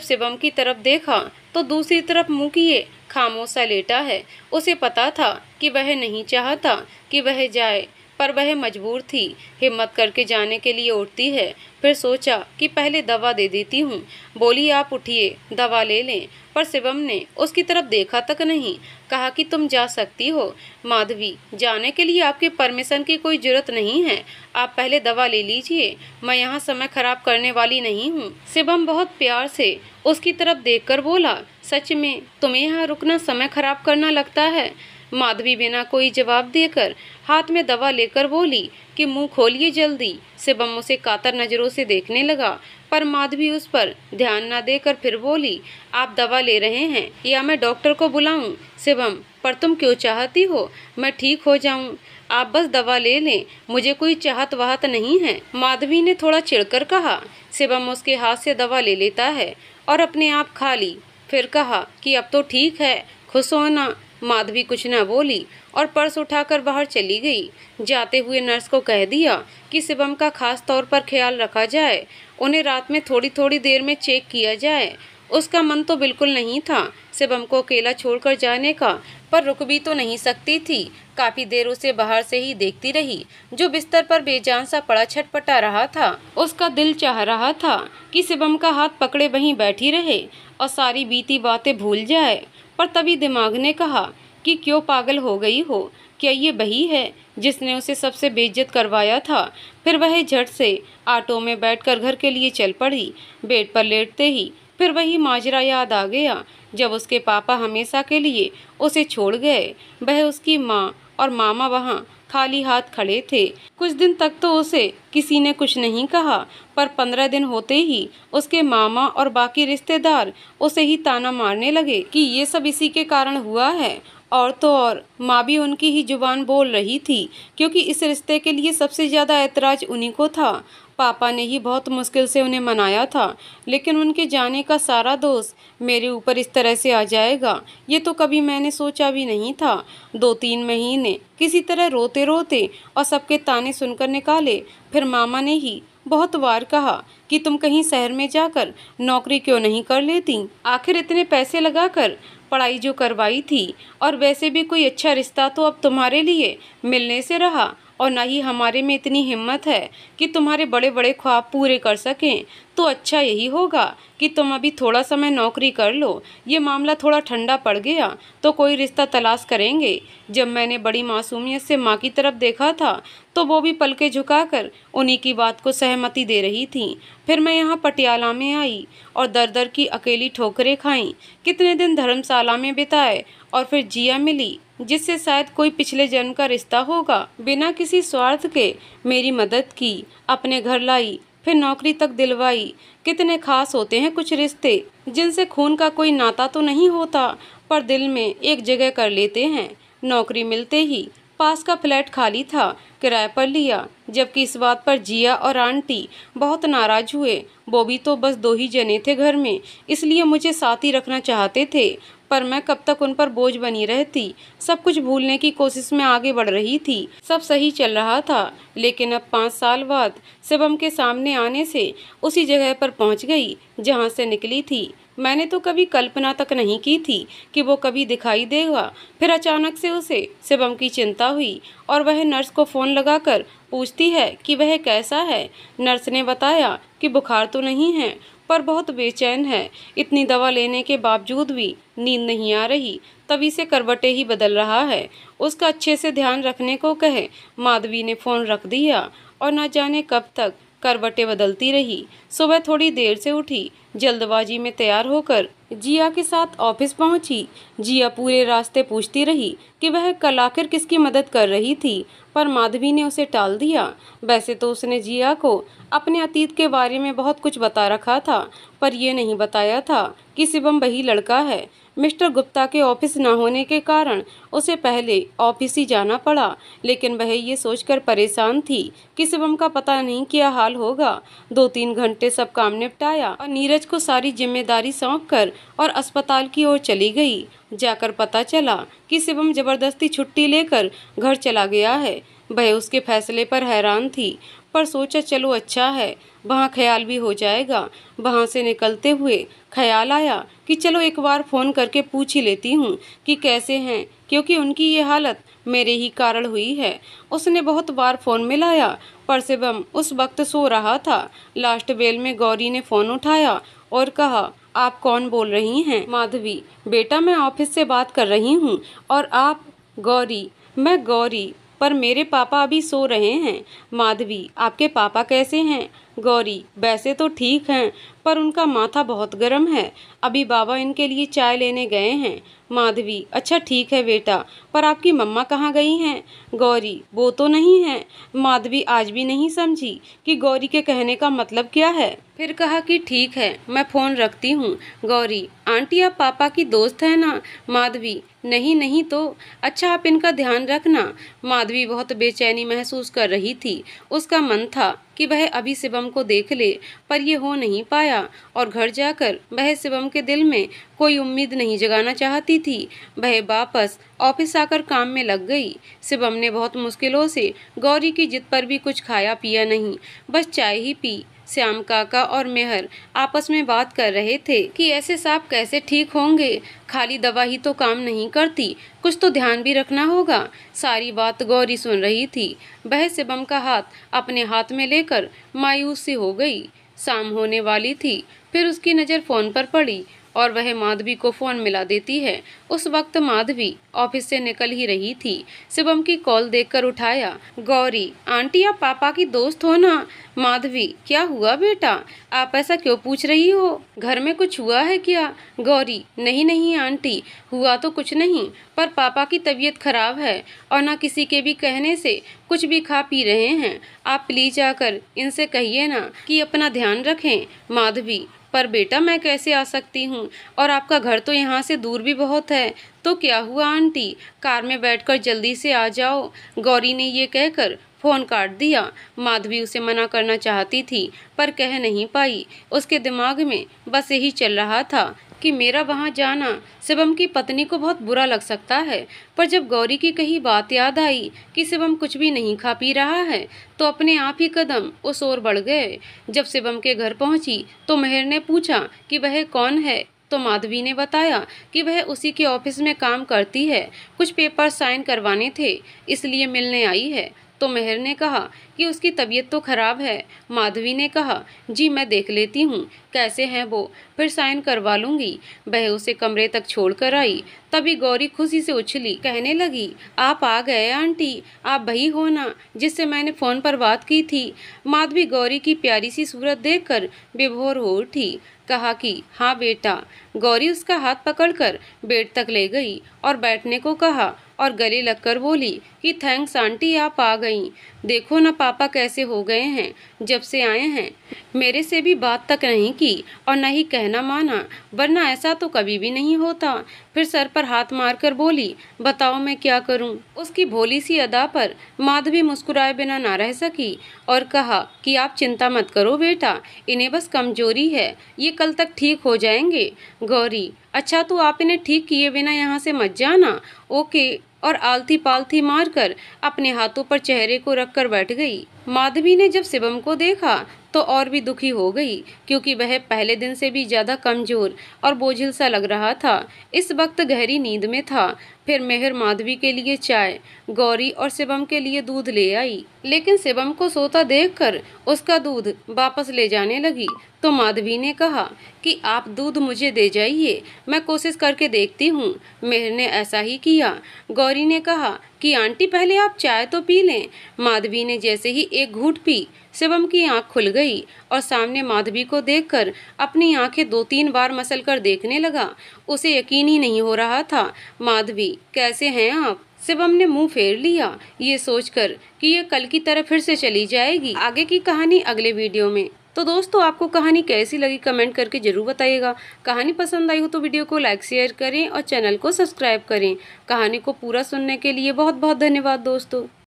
शिवम की तरफ देखा तो दूसरी तरफ मुंह किए खामोश सा लेटा है। उसे पता था कि वह नहीं चाहता कि वह जाए, पर वह मजबूर थी। हिम्मत करके जाने के लिए उठती है, फिर सोचा कि पहले दवा दे देती हूँ। बोली, आप उठिए, दवा ले लें। पर शिवम ने उसकी तरफ देखा तक नहीं। कहा कि तुम जा सकती हो माधवी, जाने के लिए आपके परमिशन की कोई जरूरत नहीं है। आप पहले दवा ले लीजिए, मैं यहाँ समय खराब करने वाली नहीं हूँ। शिवम बहुत प्यार से उसकी तरफ देखकर बोला, सच में तुम्हें यहाँ रुकना समय खराब करना लगता है? माधवी बिना कोई जवाब देकर हाथ में दवा लेकर बोली कि मुंह खोलिए जल्दी। शिवम उसे कातर नजरों से देखने लगा, पर माधवी उस पर ध्यान न देकर फिर बोली, आप दवा ले रहे हैं या मैं डॉक्टर को बुलाऊं? शिवम, पर तुम क्यों चाहती हो मैं ठीक हो जाऊं? आप बस दवा ले लें, मुझे कोई चाहत वाहत नहीं है। माधवी ने थोड़ा चिढ़कर कहा। शिवम उसके हाथ से दवा ले लेता है और अपने आप खा ली। फिर कहा कि अब तो ठीक है, खुश हो ना? माधवी कुछ न बोली और पर्स उठाकर बाहर चली गई। जाते हुए नर्स को कह दिया कि शिवम का खास तौर पर ख्याल रखा जाए, उन्हें रात में थोड़ी थोड़ी देर में चेक किया जाए। उसका मन तो बिल्कुल नहीं था शिवम को अकेला छोड़कर जाने का, पर रुक भी तो नहीं सकती थी। काफी देर उसे बाहर से ही देखती रही, जो बिस्तर पर बेजान सा पड़ा छटपटा रहा था। उसका दिल चाह रहा था कि शिवम का हाथ पकड़े वहीं बैठी रहे और सारी बीती बातें भूल जाए, पर तभी दिमाग ने कहा कि क्यों पागल हो गई हो, क्या ये वही है जिसने उसे सबसे बेइज्जत करवाया था? फिर वह झट से ऑटो में बैठकर घर के लिए चल पड़ी। बेड पर लेटते ही फिर वही माजरा याद आ गया, जब उसके पापा हमेशा के लिए उसे छोड़ गए। वह, उसकी माँ और मामा वहाँ खाली हाथ खड़े थे। कुछ दिन तक तो उसे किसी ने कुछ नहीं कहा, पर 15 दिन होते ही उसके मामा और बाकी रिश्तेदार उसे ही ताना मारने लगे कि ये सब इसी के कारण हुआ है। और तो और माँ भी उनकी ही जुबान बोल रही थी, क्योंकि इस रिश्ते के लिए सबसे ज़्यादा ऐतराज उन्हीं को था। पापा ने ही बहुत मुश्किल से उन्हें मनाया था, लेकिन उनके जाने का सारा दोष मेरे ऊपर इस तरह से आ जाएगा, ये तो कभी मैंने सोचा भी नहीं था। 2-3 महीने किसी तरह रोते रोते और सबके ताने सुनकर निकाले। फिर मामा ने ही बहुत बार कहा कि तुम कहीं शहर में जाकर नौकरी क्यों नहीं कर लेती? आखिर इतने पैसे लगाकर पढ़ाई जो करवाई थी, और वैसे भी कोई अच्छा रिश्ता तो अब तुम्हारे लिए मिलने से रहा, और न ही हमारे में इतनी हिम्मत है कि तुम्हारे बड़े बड़े ख्वाब पूरे कर सकें। तो अच्छा यही होगा कि तुम अभी थोड़ा समय नौकरी कर लो। ये मामला थोड़ा ठंडा पड़ गया तो कोई रिश्ता तलाश करेंगे। जब मैंने बड़ी मासूमियत से माँ की तरफ देखा था तो वो भी पलके झुकाकर उन्हीं की बात को सहमति दे रही थी। फिर मैं यहाँ पटियाला में आई और दर दर की अकेली ठोकरें खाई, कितने दिन धर्मशाला में बिताए, और फिर जिया मिली जिससे शायद कोई पिछले जन्म का रिश्ता होगा। बिना किसी स्वार्थ के मेरी मदद की, अपने घर लाई, फिर नौकरी तक दिलवाई। कितने खास होते हैं कुछ रिश्ते, जिनसे खून का कोई नाता तो नहीं होता, पर दिल में एक जगह कर लेते हैं। नौकरी मिलते ही पास का फ्लैट खाली था, किराए पर लिया, जबकि इस बात पर जिया और आंटी बहुत नाराज हुए। वो भी तो बस 2 ही जने थे घर में, इसलिए मुझे साथ ही रखना चाहते थे, पर मैं कब तक उन पर बोझ बनी रहती। सब कुछ भूलने की कोशिश में आगे बढ़ रही थी। सब सही चल रहा था, लेकिन अब 5 साल बाद शिवम के सामने आने से उसी जगह पर पहुंच गई जहां से निकली थी। मैंने तो कभी कल्पना तक नहीं की थी कि वो कभी दिखाई देगा। फिर अचानक से उसे शिवम की चिंता हुई और वह नर्स को फ़ोन लगाकर पूछती है कि वह कैसा है। नर्स ने बताया कि बुखार तो नहीं है, पर बहुत बेचैन है। इतनी दवा लेने के बावजूद भी नींद नहीं आ रही, तभी से करवटें ही बदल रहा है। उसका अच्छे से ध्यान रखने को कहे, माधवी ने फ़ोन रख दिया और न जाने कब तक करवटें बदलती रही। सुबह थोड़ी देर से उठी, जल्दबाजी में तैयार होकर जिया के साथ ऑफिस पहुंची। जिया पूरे रास्ते पूछती रही कि वह कल आखिर किसकी मदद कर रही थी, पर माधवी ने उसे टाल दिया। वैसे तो उसने जिया को अपने अतीत के बारे में बहुत कुछ बता रखा था, पर यह नहीं बताया था कि शिवम वही लड़का है। मिस्टर गुप्ता के ऑफिस न होने के कारण उसे पहले ऑफिस ही जाना पड़ा, लेकिन वह ये सोचकर परेशान थी कि शिवम का पता नहीं क्या हाल होगा। 2-3 घंटे सब काम निपटाया और नीरज को सारी जिम्मेदारी सौंपकर और अस्पताल की ओर चली गई। जाकर पता चला कि शिवम जबरदस्ती छुट्टी लेकर घर चला गया है। वह उसके फैसले पर हैरान थी, पर सोचा चलो अच्छा है, वहाँ ख्याल भी हो जाएगा। वहाँ से निकलते हुए ख्याल आया कि चलो एक बार फ़ोन करके पूछ ही लेती हूँ कि कैसे हैं, क्योंकि उनकी ये हालत मेरे ही कारण हुई है। उसने बहुत बार फ़ोन मिलाया, पर शिवम उस वक्त सो रहा था। लास्ट बेल में गौरी ने फ़ोन उठाया और कहा, आप कौन बोल रही हैं? माधवी, बेटा मैं ऑफिस से बात कर रही हूँ। और आप? गौरी, मैं गौरी, पर मेरे पापा अभी सो रहे हैं। माधवी, आपके पापा कैसे हैं? गौरी, वैसे तो ठीक हैं, पर उनका माथा बहुत गर्म है। अभी बाबा इनके लिए चाय लेने गए हैं। माधवी, अच्छा ठीक है बेटा, पर आपकी मम्मा कहाँ गई हैं? गौरी, वो तो नहीं है। माधवी आज भी नहीं समझी कि गौरी के कहने का मतलब क्या है। फिर कहा कि ठीक है, मैं फ़ोन रखती हूँ। गौरी, आंटी आप पापा की दोस्त है ना? माधवी, नहीं नहीं तो। अच्छा आप इनका ध्यान रखना। माधवी बहुत बेचैनी महसूस कर रही थी। उसका मन था कि वह अभी शिवम को देख ले, पर यह हो नहीं पाया और घर जाकर वह शिवम के दिल में कोई उम्मीद नहीं जगाना चाहती थी। वह वापस ऑफिस आकर काम में लग गई। शिवम ने बहुत मुश्किलों से गौरी की जिद पर भी कुछ खाया पिया नहीं, बस चाय ही पी। श्याम काका और मेहर आपस में बात कर रहे थे कि ऐसे सांप कैसे ठीक होंगे, खाली दवा ही तो काम नहीं करती, कुछ तो ध्यान भी रखना होगा। सारी बात गौरी सुन रही थी। वह शिवम का हाथ अपने हाथ में लेकर मायूस सी हो गई। शाम होने वाली थी, फिर उसकी नज़र फ़ोन पर पड़ी और वह माधवी को फ़ोन मिला देती है। उस वक्त माधवी ऑफिस से निकल ही रही थी। शिवम की कॉल देखकर उठाया। गौरी, आंटी आप पापा की दोस्त हो ना? माधवी, क्या हुआ बेटा, आप ऐसा क्यों पूछ रही हो? घर में कुछ हुआ है क्या? गौरी, नहीं नहीं आंटी, हुआ तो कुछ नहीं, पर पापा की तबीयत खराब है और ना किसी के भी कहने से कुछ भी खा पी रहे हैं। आप प्लीज आकर इनसे कहिए ना कि अपना ध्यान रखें। माधवी, पर बेटा मैं कैसे आ सकती हूँ, और आपका घर तो यहाँ से दूर भी बहुत है। तो क्या हुआ आंटी, कार में बैठकर जल्दी से आ जाओ। गौरी ने ये कहकर फ़ोन काट दिया। माधवी उसे मना करना चाहती थी, पर कह नहीं पाई। उसके दिमाग में बस यही चल रहा था कि मेरा वहाँ जाना शिवम की पत्नी को बहुत बुरा लग सकता है। पर जब गौरी की कही बात याद आई कि शिवम कुछ भी नहीं खा पी रहा है, तो अपने आप ही कदम उस ओर बढ़ गए। जब शिवम के घर पहुंची तो मेहर ने पूछा कि वह कौन है, तो माधवी ने बताया कि वह उसी के ऑफिस में काम करती है, कुछ पेपर साइन करवाने थे, इसलिए मिलने आई है। तो मेहर ने कहा कि उसकी तबीयत तो खराब है। माधवी ने कहा, जी मैं देख लेती हूँ कैसे हैं वो, फिर साइन करवा लूँगी। वह उसे कमरे तक छोड़ कर आई। तभी गौरी खुशी से उछली, कहने लगी, आप आ गए आंटी, आप वही हो ना जिससे मैंने फ़ोन पर बात की थी। माधवी गौरी की प्यारी सी सूरत देखकर विभोर हो उठी। कहा कि हाँ बेटा। गौरी उसका हाथ पकड़कर बेड तक ले गई और बैठने को कहा और गले लगकर बोली कि थैंक्स आंटी, आप आ गईं। देखो ना पापा कैसे हो गए हैं, जब से आए हैं मेरे से भी बात तक नहीं की और न ही कहना माना, वरना ऐसा तो कभी भी नहीं होता। फिर सर पर हाथ मारकर बोली, बताओ मैं क्या करूं। उसकी भोली सी अदा पर माधवी मुस्कुराए बिना ना रह सकी और कहा कि आप चिंता मत करो बेटा, इन्हें बस कमजोरी है, ये कल तक ठीक हो जाएंगे। गौरी, अच्छा तो आप इन्हें ठीक किए बिना यहाँ से मत जाना, ओके। और आलती पालती मारकर अपने हाथों पर चेहरे को रखकर बैठ गई। माधवी ने जब शिवम को देखा तो और भी दुखी हो गई, क्योंकि वह पहले दिन से भी ज्यादा कमजोर और बोझिल सा लग रहा था। इस वक्त गहरी नींद में था। फिर मेहर माधवी के लिए चाय, गौरी और शिवम के लिए दूध ले आई, लेकिन शिवम को सोता देखकर उसका दूध वापस ले जाने लगी। तो माधवी ने कहा कि आप दूध मुझे दे जाइए, मैं कोशिश करके देखती हूँ। मेहर ने ऐसा ही किया। गौरी ने कहा कि आंटी पहले आप चाय तो पी लें। माधवी ने जैसे ही एक घूंट पी, शिवम की आंख खुल गई और सामने माधवी को देखकर अपनी आंखें 2-3 बार मसलकर देखने लगा। उसे यकीन ही नहीं हो रहा था। माधवी, कैसे हैं आप? शिवम ने मुंह फेर लिया, ये सोचकर कि ये कल की तरह फिर से चली जाएगी। आगे की कहानी अगले वीडियो में। तो दोस्तों, आपको कहानी कैसी लगी कमेंट करके जरूर बताइएगा। कहानी पसंद आई हो तो वीडियो को लाइक शेयर करें और चैनल को सब्सक्राइब करें। कहानी को पूरा सुनने के लिए बहुत बहुत धन्यवाद दोस्तों।